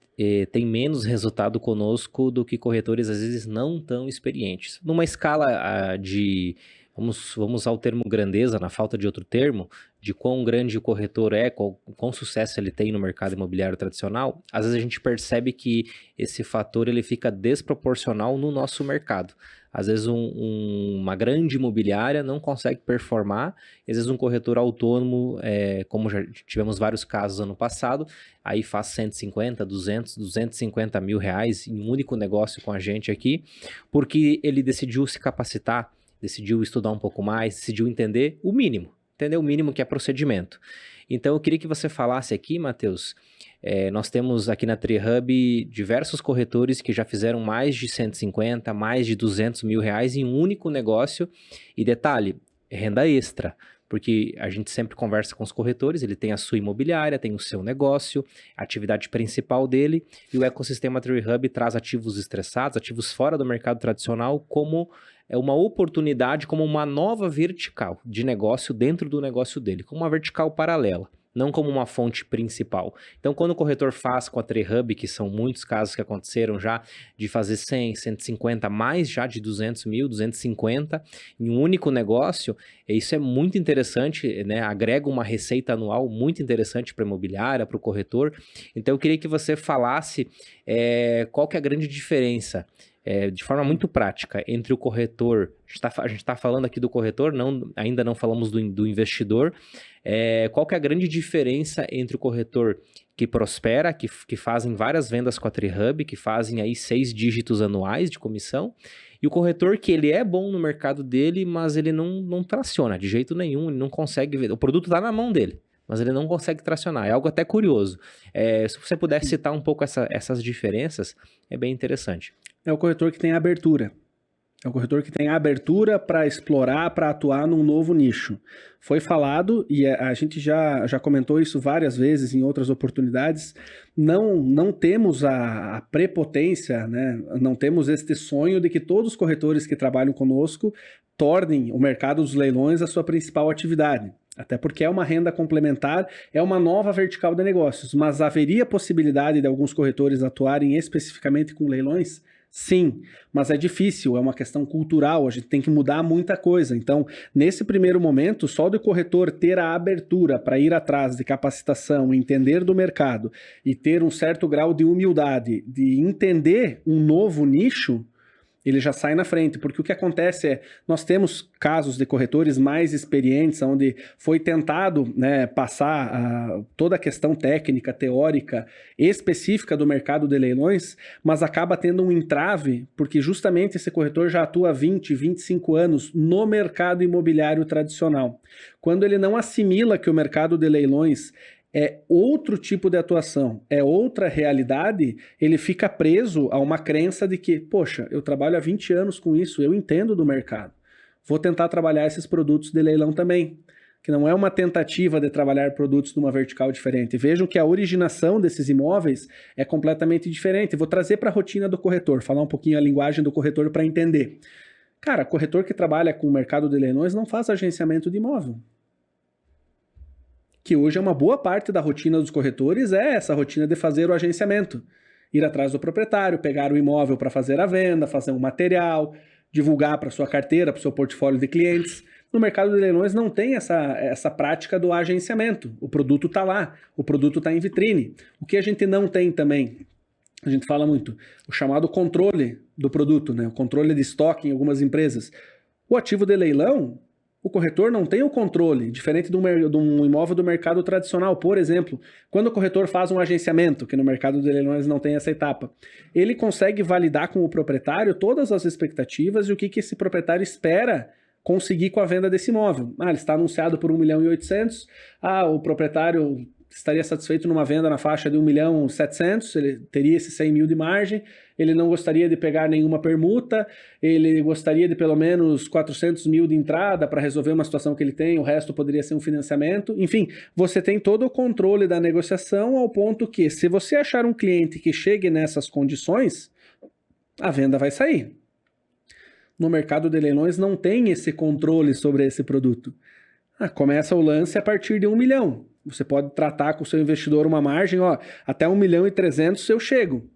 têm menos resultado conosco do que corretores às vezes não tão experientes. Numa escala de... Vamos usar o termo grandeza, na falta de outro termo, de quão grande o corretor é, quão sucesso ele tem no mercado imobiliário tradicional, às vezes a gente percebe que esse fator ele fica desproporcional no nosso mercado. Às vezes uma grande imobiliária não consegue performar, às vezes um corretor autônomo, como já tivemos vários casos ano passado, aí faz 150, 200, 250 mil reais em um único negócio com a gente aqui, porque ele decidiu se capacitar, decidiu estudar um pouco mais, decidiu entender o mínimo. entender o mínimo que é procedimento. Então, eu queria que você falasse aqui, Matheus, nós temos aqui na TreeHub diversos corretores que já fizeram mais de 150, mais de 200 mil reais em um único negócio. E detalhe, renda extra, porque a gente sempre conversa com os corretores, ele tem a sua imobiliária, tem o seu negócio, a atividade principal dele, e o ecossistema TreeHub traz ativos estressados, ativos fora do mercado tradicional, como uma oportunidade, como uma nova vertical de negócio dentro do negócio dele, como uma vertical paralela, não como uma fonte principal. Então, quando o corretor faz com a TreeHub, que são muitos casos que aconteceram já, de fazer 100, 150, mais já de 200 mil, 250, em um único negócio, isso é muito interessante, né? Agrega uma receita anual muito interessante para a imobiliária, para o corretor. Então, eu queria que você falasse qual que é a grande diferença, de forma muito prática, entre o corretor, a gente está falando aqui do corretor, ainda não falamos do investidor, qual que é a grande diferença entre o corretor que prospera, que fazem várias vendas com a TreeHub, que fazem aí 6 dígitos anuais de comissão, e o corretor que ele é bom no mercado dele, mas ele não traciona de jeito nenhum, ele não consegue ver, o produto está na mão dele, mas ele não consegue tracionar, é algo até curioso. Se você puder citar um pouco essas diferenças, é bem interessante. É o corretor que tem abertura. É o corretor que tem abertura para explorar, para atuar num novo nicho. Foi falado, e a gente já comentou isso várias vezes em outras oportunidades, não temos a prepotência, né? Não temos este sonho de que todos os corretores que trabalham conosco tornem o mercado dos leilões a sua principal atividade. Até porque é uma renda complementar, é uma nova vertical de negócios, mas haveria possibilidade de alguns corretores atuarem especificamente com leilões? Sim, mas é difícil, é uma questão cultural, a gente tem que mudar muita coisa. Então, nesse primeiro momento, só do corretor ter a abertura para ir atrás de capacitação, entender do mercado e ter um certo grau de humildade, de entender um novo nicho, ele já sai na frente, porque o que acontece nós temos casos de corretores mais experientes, onde foi tentado, né, passar toda a questão técnica, teórica, específica do mercado de leilões, mas acaba tendo um entrave, porque justamente esse corretor já atua há 20, 25 anos no mercado imobiliário tradicional. Quando ele não assimila que o mercado de leilões é outro tipo de atuação, é outra realidade, ele fica preso a uma crença de que, poxa, eu trabalho há 20 anos com isso, eu entendo do mercado. Vou tentar trabalhar esses produtos de leilão também, que não é uma tentativa de trabalhar produtos de uma vertical diferente. Vejam que a originação desses imóveis é completamente diferente. Vou trazer para a rotina do corretor, falar um pouquinho a linguagem do corretor para entender. Cara, corretor que trabalha com o mercado de leilões não faz agenciamento de imóvel. Que hoje é uma boa parte da rotina dos corretores, é essa rotina de fazer o agenciamento. Ir atrás do proprietário, pegar o imóvel para fazer a venda, fazer um material, divulgar para sua carteira, para o seu portfólio de clientes. No mercado de leilões não tem essa prática do agenciamento. O produto está lá, o produto está em vitrine. O que a gente não tem também, a gente fala muito, o chamado controle do produto, né? O controle de estoque em algumas empresas. O ativo de leilão, o corretor não tem o controle, diferente de um imóvel do mercado tradicional. Por exemplo, quando o corretor faz um agenciamento, que no mercado de leilões não tem essa etapa, ele consegue validar com o proprietário todas as expectativas e o que esse proprietário espera conseguir com a venda desse imóvel. Ele está anunciado por 1.800.000, o proprietário estaria satisfeito numa venda na faixa de 1.700.000, ele teria esse 100 mil de margem, ele não gostaria de pegar nenhuma permuta, ele gostaria de pelo menos 400 mil de entrada para resolver uma situação que ele tem, o resto poderia ser um financiamento. Enfim, você tem todo o controle da negociação ao ponto que, se você achar um cliente que chegue nessas condições, a venda vai sair. No mercado de leilões não tem esse controle sobre esse produto. Começa o lance a partir de 1 milhão. Você pode tratar com o seu investidor uma margem, até 1.300.000 eu chego.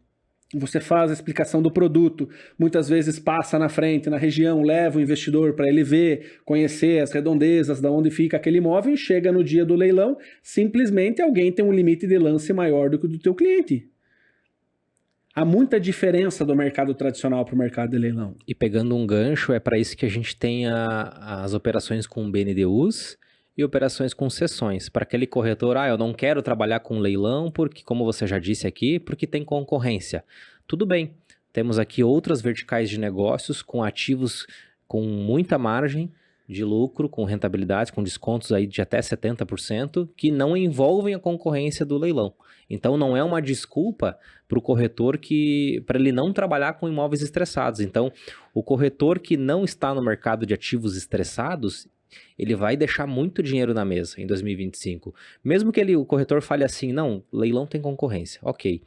Você faz a explicação do produto, muitas vezes passa na frente, na região, leva o investidor para ele ver, conhecer as redondezas, de onde fica aquele imóvel, e chega no dia do leilão, simplesmente alguém tem um limite de lance maior do que o do teu cliente. Há muita diferença do mercado tradicional para o mercado de leilão. E pegando um gancho, é para isso que a gente tem as operações com BNDEs e operações com cessões. Para aquele corretor, eu não quero trabalhar com leilão, porque, como você já disse aqui, porque tem concorrência. Tudo bem, temos aqui outras verticais de negócios com ativos com muita margem, de lucro, com rentabilidade, com descontos aí de até 70%, que não envolvem a concorrência do leilão. Então não é uma desculpa para o corretor para ele não trabalhar com imóveis estressados. Então, o corretor que não está no mercado de ativos estressados, ele vai deixar muito dinheiro na mesa em 2025. Mesmo que o corretor fale assim, não, leilão tem concorrência, ok.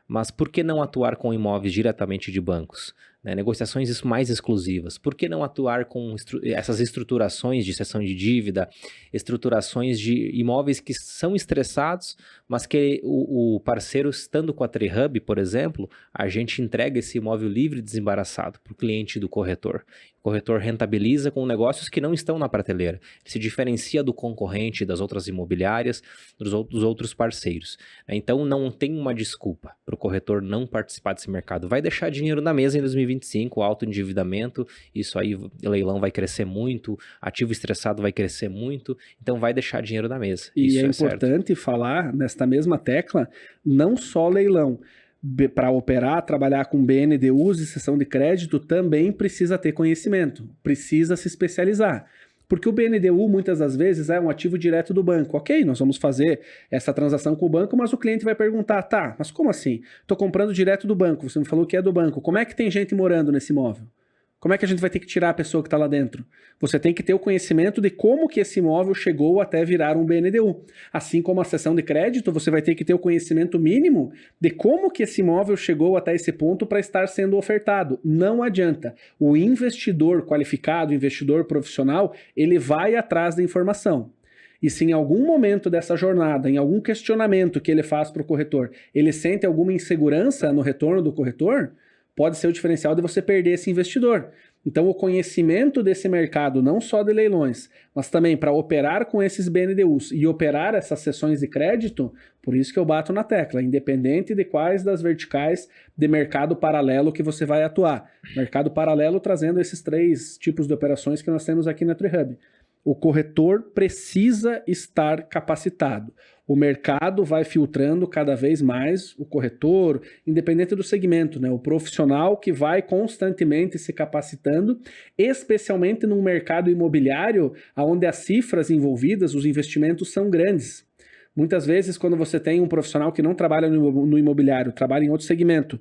Mas por que não atuar com imóveis diretamente de bancos? Né? Negociações mais exclusivas. Por que não atuar com essas estruturações de cessão de dívida, estruturações de imóveis que são estressados, mas que o parceiro, estando com a TreeHub, por exemplo, a gente entrega esse imóvel livre e desembaraçado para o cliente do corretor. O corretor rentabiliza com negócios que não estão na prateleira. Se diferencia do concorrente, das outras imobiliárias, dos outros parceiros. Então, não tem uma desculpa para o corretor não participar desse mercado. Vai deixar dinheiro na mesa em 2025, alto endividamento, isso aí, leilão vai crescer muito, ativo estressado vai crescer muito, então vai deixar dinheiro na mesa. E isso é importante falar, nesta mesma tecla, não só leilão. Para operar, trabalhar com BNDEs e cessão de crédito, também precisa ter conhecimento, precisa se especializar. Porque o BNDEs, muitas das vezes, é um ativo direto do banco. Ok, nós vamos fazer essa transação com o banco, mas o cliente vai perguntar, tá, mas como assim? Estou comprando direto do banco, você me falou que é do banco. Como é que tem gente morando nesse imóvel? Como é que a gente vai ter que tirar a pessoa que está lá dentro? Você tem que ter o conhecimento de como que esse imóvel chegou até virar um BNDEs. Assim como a cessão de crédito, você vai ter que ter o conhecimento mínimo de como que esse imóvel chegou até esse ponto para estar sendo ofertado. Não adianta. O investidor qualificado, o investidor profissional, ele vai atrás da informação. E se em algum momento dessa jornada, em algum questionamento que ele faz para o corretor, ele sente alguma insegurança no retorno do corretor, pode ser o diferencial de você perder esse investidor. Então, o conhecimento desse mercado, não só de leilões, mas também para operar com esses BNDEs e operar essas cessões de crédito, por isso que eu bato na tecla, independente de quais das verticais de mercado paralelo que você vai atuar. Mercado paralelo trazendo esses 3 tipos de operações que nós temos aqui na TreeHub. O corretor precisa estar capacitado. O mercado vai filtrando cada vez mais o corretor, independente do segmento, né? O profissional que vai constantemente se capacitando, especialmente num mercado imobiliário onde as cifras envolvidas, os investimentos são grandes. Muitas vezes, quando você tem um profissional que não trabalha no imobiliário, trabalha em outro segmento,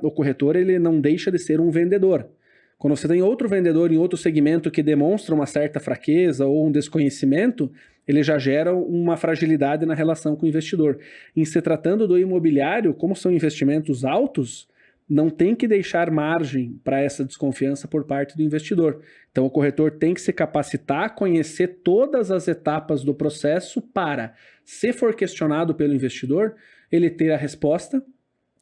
o corretor, ele não deixa de ser um vendedor. Quando você tem outro vendedor em outro segmento que demonstra uma certa fraqueza ou um desconhecimento, ele já gera uma fragilidade na relação com o investidor. Em se tratando do imobiliário, como são investimentos altos, não tem que deixar margem para essa desconfiança por parte do investidor. Então, o corretor tem que se capacitar, conhecer todas as etapas do processo para, se for questionado pelo investidor, ele ter a resposta.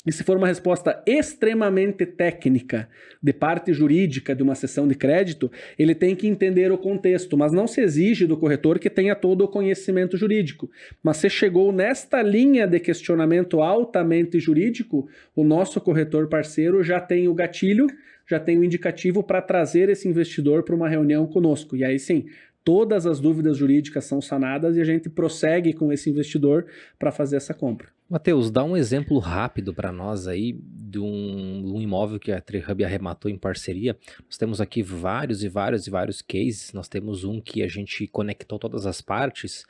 E se for uma resposta extremamente técnica de parte jurídica de uma cessão de crédito, ele tem que entender o contexto, mas não se exige do corretor que tenha todo o conhecimento jurídico. Mas se chegou nesta linha de questionamento altamente jurídico, o nosso corretor parceiro já tem o gatilho, já tem o indicativo para trazer esse investidor para uma reunião conosco. E aí sim, todas as dúvidas jurídicas são sanadas e a gente prossegue com esse investidor para fazer essa compra. Matheus, dá um exemplo rápido para nós aí de um imóvel que a TreeHub arrematou em parceria. Nós temos aqui vários cases. Nós temos um que a gente conectou todas as partes,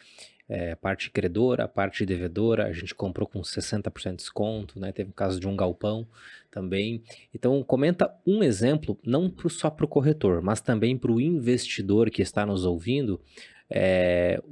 parte credora, parte devedora, a gente comprou com 60% de desconto, né? Teve o caso de um galpão também. Então, comenta um exemplo, não só para o corretor, mas também para o investidor que está nos ouvindo,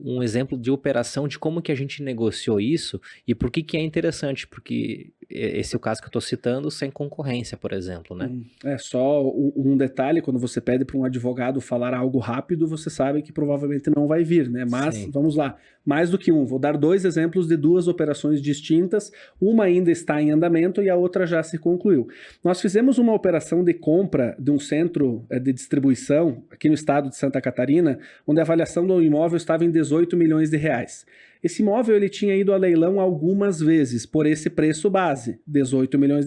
um exemplo de operação de como que a gente negociou isso e por que é interessante, porque esse é o caso que eu estou citando sem concorrência, por exemplo, né? É só um detalhe, quando você pede para um advogado falar algo rápido, você sabe que provavelmente não vai vir, né? Mas sim, vamos lá, mais do que um. Vou dar 2 exemplos de 2 operações distintas, uma ainda está em andamento e a outra já se concluiu. Nós fizemos uma operação de compra de um centro de distribuição aqui no estado de Santa Catarina, onde a avaliação do imóvel estava em 18 milhões de reais. Esse imóvel ele tinha ido a leilão algumas vezes por esse preço base, R$18 milhões,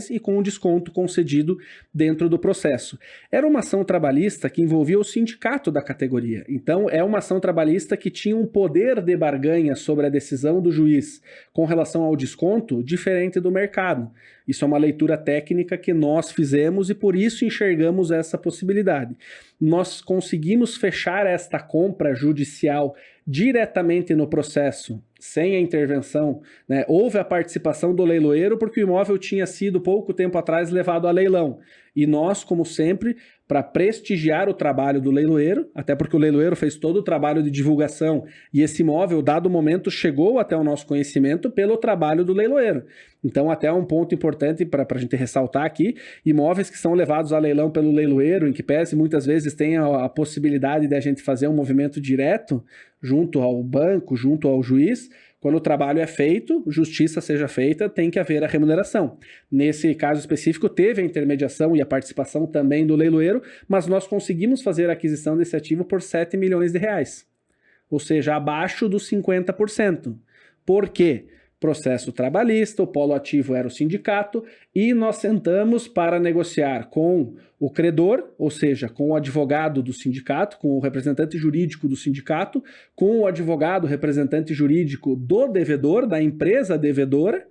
e com um desconto concedido dentro do processo. Era uma ação trabalhista que envolvia o sindicato da categoria. Então, é uma ação trabalhista que tinha um poder de barganha sobre a decisão do juiz com relação ao desconto diferente do mercado. Isso é uma leitura técnica que nós fizemos e por isso enxergamos essa possibilidade. Nós conseguimos fechar esta compra judicial diretamente no processo, sem a intervenção, né? Houve a participação do leiloeiro porque o imóvel tinha sido pouco tempo atrás levado a leilão. E nós, como sempre, para prestigiar o trabalho do leiloeiro, até porque o leiloeiro fez todo o trabalho de divulgação e esse imóvel, dado momento, chegou até o nosso conhecimento pelo trabalho do leiloeiro. Então, até um ponto importante para a gente ressaltar aqui, imóveis que são levados a leilão pelo leiloeiro, em que pese muitas vezes tem a possibilidade de a gente fazer um movimento direto junto ao banco, junto ao juiz. Quando o trabalho é feito, justiça seja feita, tem que haver a remuneração. Nesse caso específico, teve a intermediação e a participação também do leiloeiro, mas nós conseguimos fazer a aquisição desse ativo por R$7 milhões, ou seja, abaixo dos 50%. Por quê? Processo trabalhista, o polo ativo era o sindicato, e nós sentamos para negociar com o credor, ou seja, com o advogado do sindicato, com o representante jurídico do sindicato, com o advogado representante jurídico do devedor, da empresa devedora,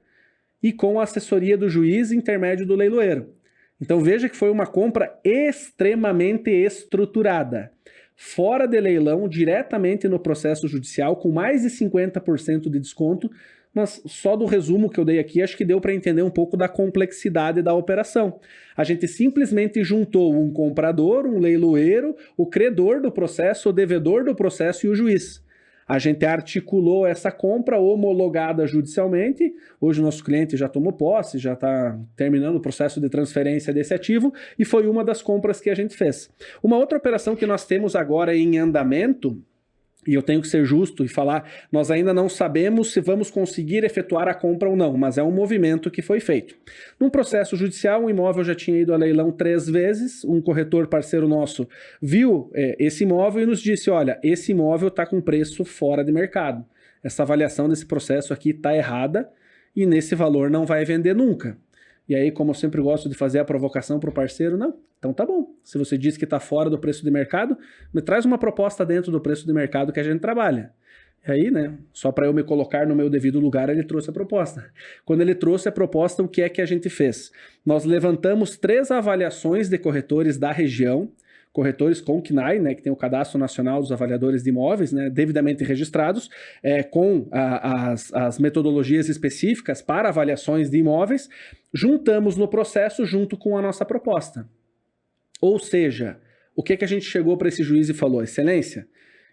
e com a assessoria do juiz intermédio do leiloeiro. Então veja que foi uma compra extremamente estruturada. Fora de leilão, diretamente no processo judicial, com mais de 50% de desconto, mas só do resumo que eu dei aqui, acho que deu para entender um pouco da complexidade da operação. A gente simplesmente juntou um comprador, um leiloeiro, o credor do processo, o devedor do processo e o juiz. A gente articulou essa compra homologada judicialmente. Hoje o nosso cliente já tomou posse, já está terminando o processo de transferência desse ativo e foi uma das compras que a gente fez. Uma outra operação que nós temos agora em andamento, e eu tenho que ser justo e falar, nós ainda não sabemos se vamos conseguir efetuar a compra ou não, mas é um movimento que foi feito. Num processo judicial, o imóvel já tinha ido a leilão 3 vezes, um corretor parceiro nosso viu esse imóvel e nos disse, olha, esse imóvel está com preço fora de mercado. Essa avaliação desse processo aqui está errada e nesse valor não vai vender nunca. E aí, como eu sempre gosto de fazer a provocação para o parceiro, não, então tá bom. Se você diz que está fora do preço de mercado, me traz uma proposta dentro do preço de mercado que a gente trabalha. E aí, né, só para eu me colocar no meu devido lugar, ele trouxe a proposta. Quando ele trouxe a proposta, o que é que a gente fez? Nós levantamos 3 avaliações de corretores da região, corretores com CNAE, né, que tem o Cadastro Nacional dos Avaliadores de Imóveis, né, devidamente registrados, com as metodologias específicas para avaliações de imóveis, juntamos no processo junto com a nossa proposta. Ou seja, o que a gente chegou para esse juiz e falou? Excelência,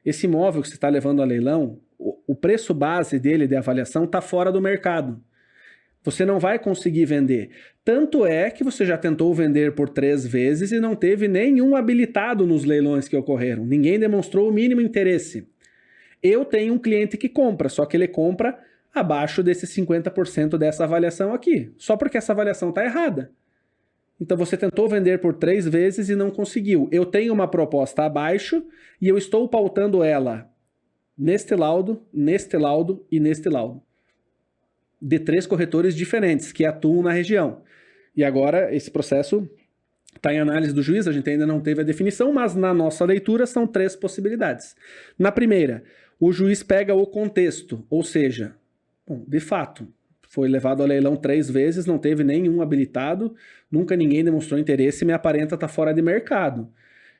esse imóvel que você está levando a leilão, o preço base dele de avaliação está fora do mercado. Você não vai conseguir vender. Tanto é que você já tentou vender por 3 vezes e não teve nenhum habilitado nos leilões que ocorreram. Ninguém demonstrou o mínimo interesse. Eu tenho um cliente que compra, só que ele compra abaixo desses 50% dessa avaliação aqui, só porque essa avaliação está errada. Então você tentou vender por 3 vezes e não conseguiu. Eu tenho uma proposta abaixo e eu estou pautando ela neste laudo e neste laudo. De 3 corretores diferentes que atuam na região. E agora esse processo está em análise do juiz, a gente ainda não teve a definição, mas na nossa leitura são 3 possibilidades. Na primeira, o juiz pega o contexto, ou seja, de fato, foi levado a leilão 3 vezes, não teve nenhum habilitado, nunca ninguém demonstrou interesse e me aparenta estar fora de mercado.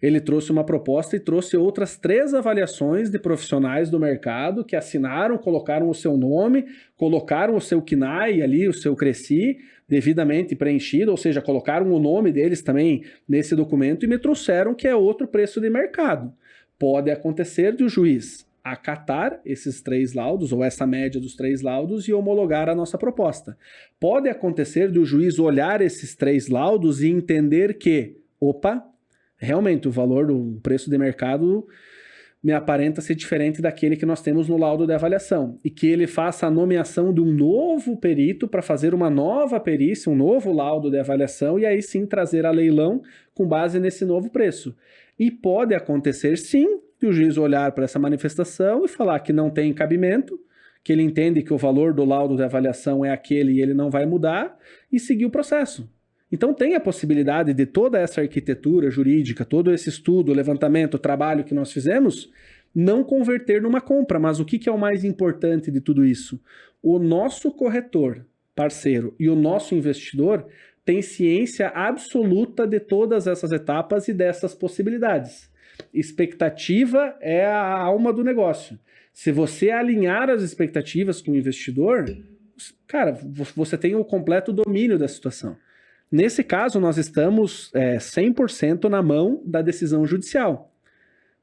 Ele trouxe uma proposta e trouxe outras 3 avaliações de profissionais do mercado que assinaram, colocaram o seu nome, colocaram o seu CNAE ali, o seu CRECI, devidamente preenchido, ou seja, colocaram o nome deles também nesse documento e me trouxeram que é outro preço de mercado. Pode acontecer de o juiz acatar esses 3 laudos, ou essa média dos 3 laudos, e homologar a nossa proposta. Pode acontecer de o juiz olhar esses 3 laudos e entender que, opa, realmente o valor do preço de mercado me aparenta ser diferente daquele que nós temos no laudo de avaliação, e que ele faça a nomeação de um novo perito para fazer uma nova perícia, um novo laudo de avaliação, e aí sim trazer a leilão com base nesse novo preço. E pode acontecer sim de o juiz olhar para essa manifestação e falar que não tem cabimento, que ele entende que o valor do laudo de avaliação é aquele e ele não vai mudar, e seguir o processo. Então tem a possibilidade de toda essa arquitetura jurídica, todo esse estudo, levantamento, trabalho que nós fizemos, não converter numa compra. Mas o que é o mais importante de tudo isso? O nosso corretor, parceiro, e o nosso investidor tem ciência absoluta de todas essas etapas e dessas possibilidades. Expectativa é a alma do negócio. Se você alinhar as expectativas com o investidor, cara, você tem o completo domínio da situação. Nesse caso, nós estamos 100% na mão da decisão judicial.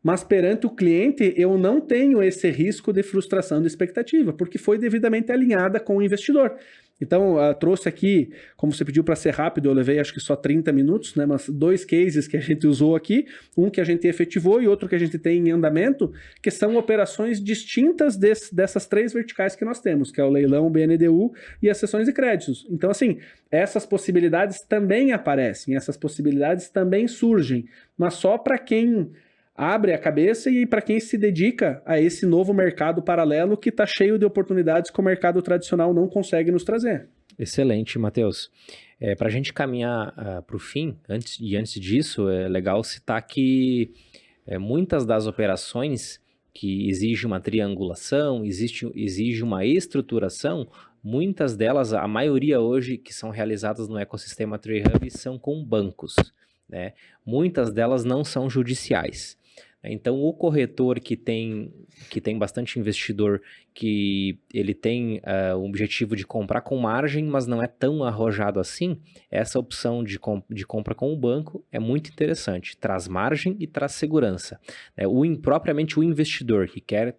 Mas perante o cliente, eu não tenho esse risco de frustração de expectativa, porque foi devidamente alinhada com o investidor. Então, trouxe aqui, como você pediu para ser rápido, eu levei acho que só 30 minutos, né? Mas 2 cases que a gente usou aqui, um que a gente efetivou e outro que a gente tem em andamento, que são operações distintas dessas 3 verticais que nós temos, que é o leilão, o BNDU e as cessões de créditos. Então, assim, essas possibilidades também aparecem, essas possibilidades também surgem, mas só para quem abre a cabeça e para quem se dedica a esse novo mercado paralelo que está cheio de oportunidades que o mercado tradicional não consegue nos trazer. Excelente, Matheus. Para a gente caminhar para o fim, antes disso, é legal citar que muitas das operações que exigem uma triangulação, exige uma estruturação, muitas delas, a maioria hoje que são realizadas no ecossistema TreeHub são com bancos, né? Muitas delas não são judiciais. Então, o corretor que tem bastante investidor, que ele tem o objetivo de comprar com margem, mas não é tão arrojado assim, essa opção de compra com o banco é muito interessante. Traz margem e traz segurança. Propriamente o investidor que quer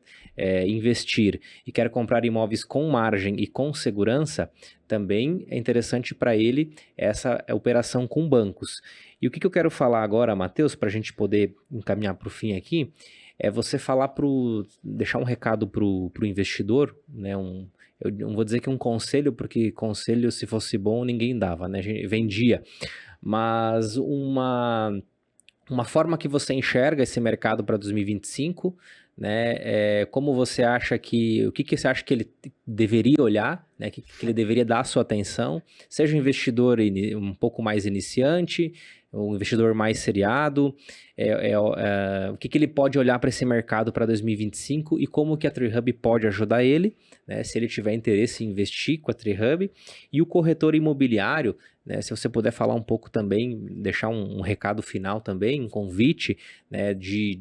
investir e quer comprar imóveis com margem e com segurança, também é interessante para ele essa operação com bancos. E o que eu quero falar agora, Matheus, para a gente poder encaminhar para o fim aqui, é você deixar um recado para o investidor, né? Eu não vou dizer que um conselho, porque conselho, se fosse bom, ninguém dava, né? A gente vendia. Mas uma forma que você enxerga esse mercado para 2025, né? Como você acha o que você acha que ele deveria olhar, né? Que ele deveria dar a sua atenção, seja um investidor um pouco mais iniciante, um investidor mais seriado, o que ele pode olhar para esse mercado para 2025 e como que a TreeHub pode ajudar ele, né, se ele tiver interesse em investir com a TreeHub, e o corretor imobiliário, né, se você puder falar um pouco também, deixar um recado final também, um convite, né,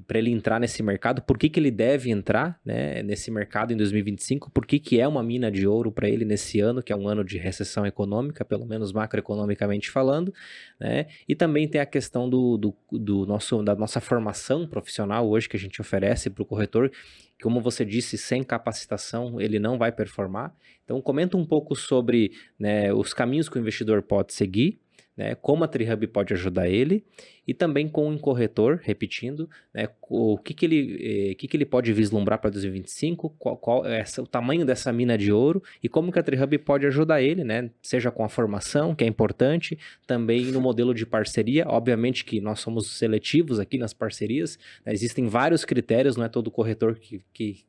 para ele entrar nesse mercado, por que ele deve entrar, né, nesse mercado em 2025, por que é uma mina de ouro para ele nesse ano, que é um ano de recessão econômica, pelo menos macroeconomicamente falando, né, e também tem a questão da nossa formação profissional hoje que a gente oferece para o corretor, que, como você disse, sem capacitação ele não vai performar. Então comenta um pouco sobre, né, os caminhos que o investidor pode seguir, né, como a TreeHub pode ajudar ele, e também com um corretor, repetindo, né, o que ele pode vislumbrar para 2025, qual é o tamanho dessa mina de ouro e como que a TreeHub pode ajudar ele, né, seja com a formação, que é importante, também no modelo de parceria. Obviamente que nós somos seletivos aqui nas parcerias, né, existem vários critérios, não é todo corretor que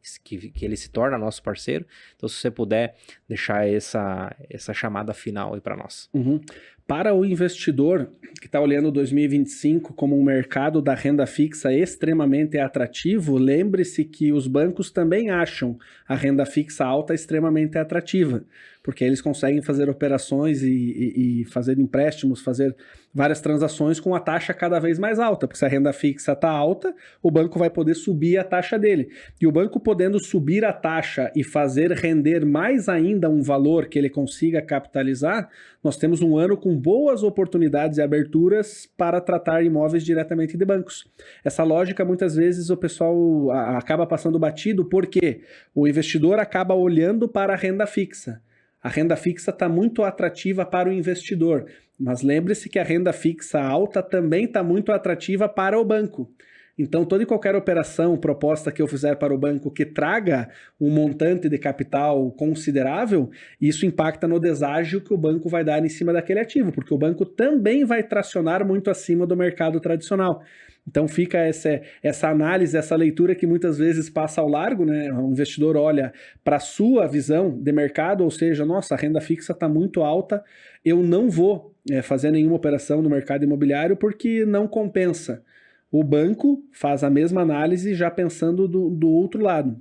ele se torna nosso parceiro. Então, se você puder deixar essa chamada final aí para nós. Uhum. Para o investidor que está olhando 2025 como um mercado da renda fixa extremamente atrativo, lembre-se que os bancos também acham a renda fixa alta extremamente atrativa, porque eles conseguem fazer operações e fazer empréstimos, fazer várias transações com a taxa cada vez mais alta, porque se a renda fixa está alta, o banco vai poder subir a taxa dele. E o banco podendo subir a taxa e fazer render mais ainda um valor que ele consiga capitalizar, nós temos um ano com boas oportunidades e aberturas para tratar imóveis diretamente de bancos. Essa lógica, muitas vezes, o pessoal acaba passando batido, porque o investidor acaba olhando para a renda fixa. A renda fixa está muito atrativa para o investidor, mas lembre-se que a renda fixa alta também está muito atrativa para o banco. Então, toda e qualquer operação, proposta que eu fizer para o banco que traga um montante de capital considerável, isso impacta no deságio que o banco vai dar em cima daquele ativo, porque o banco também vai tracionar muito acima do mercado tradicional. Então fica essa análise, essa leitura que muitas vezes passa ao largo, né? O investidor olha para a sua visão de mercado, ou seja, nossa, a renda fixa está muito alta, eu não vou fazer nenhuma operação no mercado imobiliário porque não compensa. O banco faz a mesma análise já pensando do outro lado.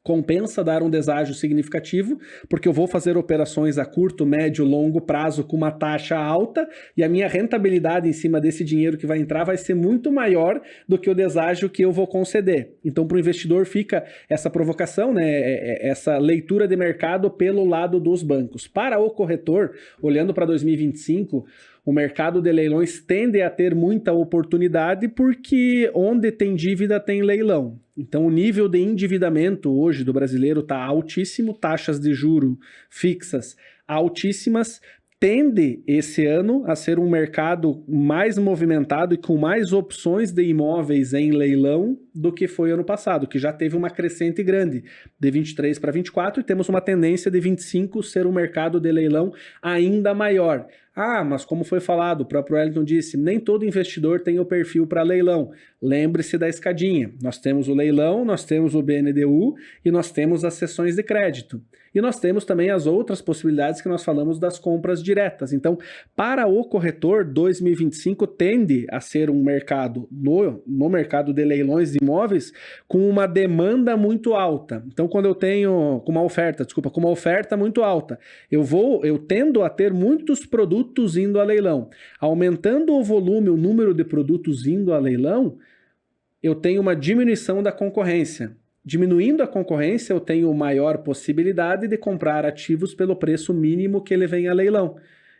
Compensa dar um deságio significativo, porque eu vou fazer operações a curto, médio, longo prazo com uma taxa alta e a minha rentabilidade em cima desse dinheiro que vai entrar vai ser muito maior do que o deságio que eu vou conceder. Então, para o investidor fica essa provocação, né, essa leitura de mercado pelo lado dos bancos. Para o corretor, olhando para 2025, o mercado de leilões tende a ter muita oportunidade porque onde tem dívida tem leilão. Então o nível de endividamento hoje do brasileiro está altíssimo, taxas de juro fixas altíssimas, tende esse ano a ser um mercado mais movimentado e com mais opções de imóveis em leilão do que foi ano passado, que já teve uma crescente grande, de 23 para 24, e temos uma tendência de 25 ser um mercado de leilão ainda maior. Ah, mas como foi falado, o próprio Wellington disse, nem todo investidor tem o perfil para leilão. Lembre-se da escadinha. Nós temos o leilão, nós temos o BNDU e nós temos as cessões de crédito. E nós temos também as outras possibilidades que nós falamos das compras diretas. Então, para o corretor, 2025 tende a ser um mercado, no mercado de leilões de imóveis, com uma demanda muito alta. Então, quando eu tenho, com uma oferta muito alta, eu tendo a ter muitos produtos indo a leilão. Aumentando o volume, o número de produtos indo a leilão, eu tenho uma diminuição da concorrência. Diminuindo a concorrência, eu tenho maior possibilidade de comprar ativos pelo preço mínimo que ele vem a leilão.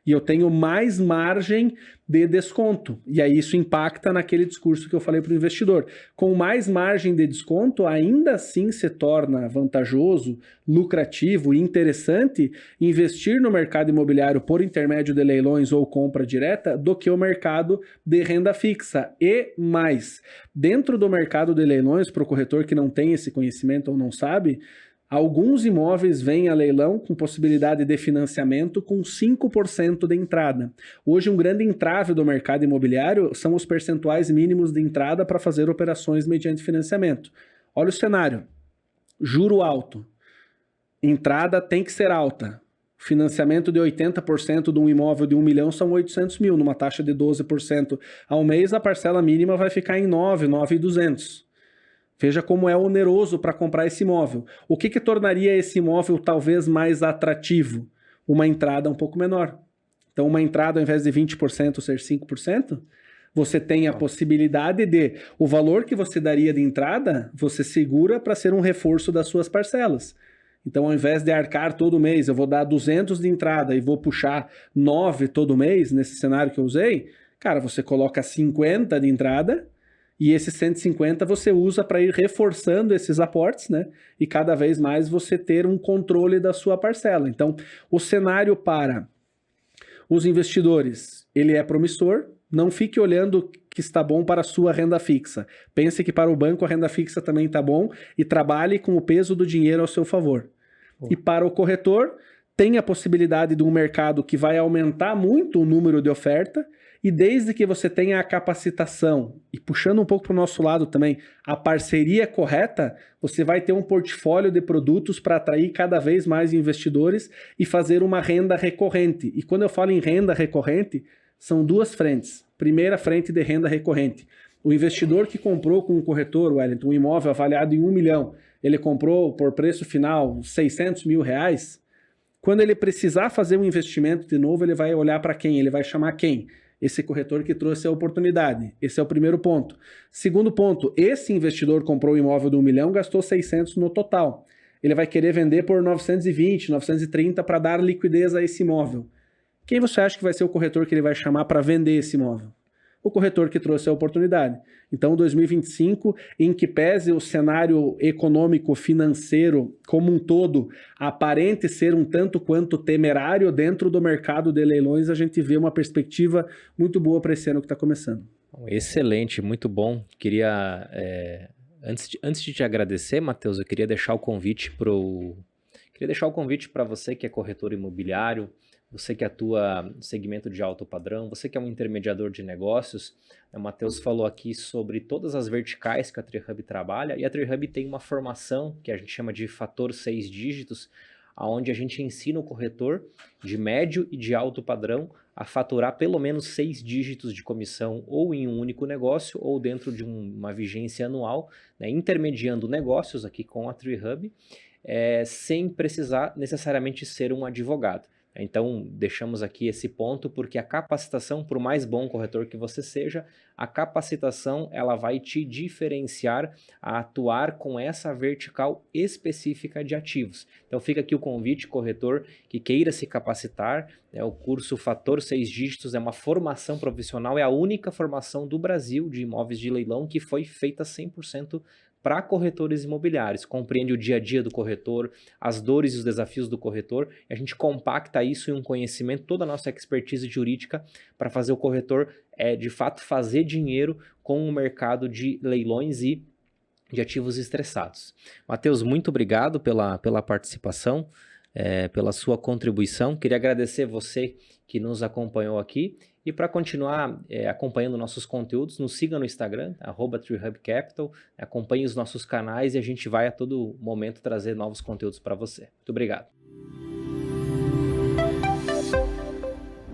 E eu tenho mais margem de desconto. E aí isso impacta naquele discurso que eu falei para o investidor. Com mais margem de desconto, ainda assim se torna vantajoso, lucrativo e interessante investir no mercado imobiliário por intermédio de leilões ou compra direta do que o mercado de renda fixa. E mais, dentro do mercado de leilões, para o corretor que não tem esse conhecimento ou não sabe, alguns imóveis vêm a leilão com possibilidade de financiamento com 5% de entrada. Hoje, um grande entrave do mercado imobiliário são os percentuais mínimos de entrada para fazer operações mediante financiamento. Olha o cenário. Juro alto. Entrada tem que ser alta. Financiamento de 80% de um imóvel de 1 milhão são 800 mil. Numa taxa de 12% ao mês, a parcela mínima vai ficar em 9.200. Veja como é oneroso para comprar esse imóvel. O que tornaria esse imóvel talvez mais atrativo? Uma entrada um pouco menor. Então, uma entrada ao invés de 20% ser 5%, você tem a possibilidade de, o valor que você daria de entrada, você segura para ser um reforço das suas parcelas. Então, ao invés de arcar todo mês, eu vou dar 200 de entrada e vou puxar 9 todo mês, nesse cenário que eu usei, cara, você coloca 50 de entrada, e esses 150 você usa para ir reforçando esses aportes, né? E cada vez mais você ter um controle da sua parcela. Então, o cenário para os investidores, ele é promissor. Não fique olhando que está bom para a sua renda fixa. Pense que para o banco a renda fixa também está bom e trabalhe com o peso do dinheiro ao seu favor. E para o corretor, tem a possibilidade de um mercado que vai aumentar muito o número de oferta. E desde que você tenha a capacitação, e puxando um pouco para o nosso lado também, a parceria correta, você vai ter um portfólio de produtos para atrair cada vez mais investidores e fazer uma renda recorrente. E quando eu falo em renda recorrente, são duas frentes. Primeira frente de renda recorrente. O investidor que comprou com um corretor, Wellington, um imóvel avaliado em 1 milhão, ele comprou por preço final 600 mil reais. Quando ele precisar fazer um investimento de novo, ele vai olhar para quem? Ele vai chamar quem? Esse corretor que trouxe a oportunidade. Esse é o primeiro ponto. Segundo ponto, esse investidor comprou o imóvel de 1 milhão, gastou 600 no total. Ele vai querer vender por 920, 930 para dar liquidez a esse imóvel. Quem você acha que vai ser o corretor que ele vai chamar para vender esse imóvel? O corretor que trouxe a oportunidade. Então, 2025, em que pese o cenário econômico financeiro como um todo aparente ser um tanto quanto temerário dentro do mercado de leilões, a gente vê uma perspectiva muito boa para esse ano que está começando. Excelente, muito bom. Queria, antes de te agradecer, Matheus, eu queria deixar o convite para você que é corretor imobiliário, você que atua no segmento de alto padrão, você que é um intermediador de negócios. O Matheus falou aqui sobre todas as verticais que a TreeHub trabalha, e a TreeHub tem uma formação que a gente chama de fator 6 dígitos, onde a gente ensina o corretor de médio e de alto padrão a faturar pelo menos 6 dígitos de comissão ou em um único negócio ou dentro de uma vigência anual, né, intermediando negócios aqui com a TreeHub, sem precisar necessariamente ser um advogado. Então, deixamos aqui esse ponto porque a capacitação, por mais bom corretor que você seja, a capacitação ela vai te diferenciar a atuar com essa vertical específica de ativos. Então, fica aqui o convite, corretor que queira se capacitar. O curso Fator 6 Dígitos é uma formação profissional, é a única formação do Brasil de imóveis de leilão que foi feita 100% para corretores imobiliários. Compreende o dia a dia do corretor, as dores e os desafios do corretor, e a gente compacta isso em um conhecimento, toda a nossa expertise jurídica para fazer o corretor, de fato, fazer dinheiro com o mercado de leilões e de ativos estressados. Matheus, muito obrigado pela participação, pela sua contribuição. Queria agradecer você que nos acompanhou aqui. E para continuar acompanhando nossos conteúdos, nos siga no Instagram, @TreeHubCapital, acompanhe os nossos canais e a gente vai a todo momento trazer novos conteúdos para você. Muito obrigado.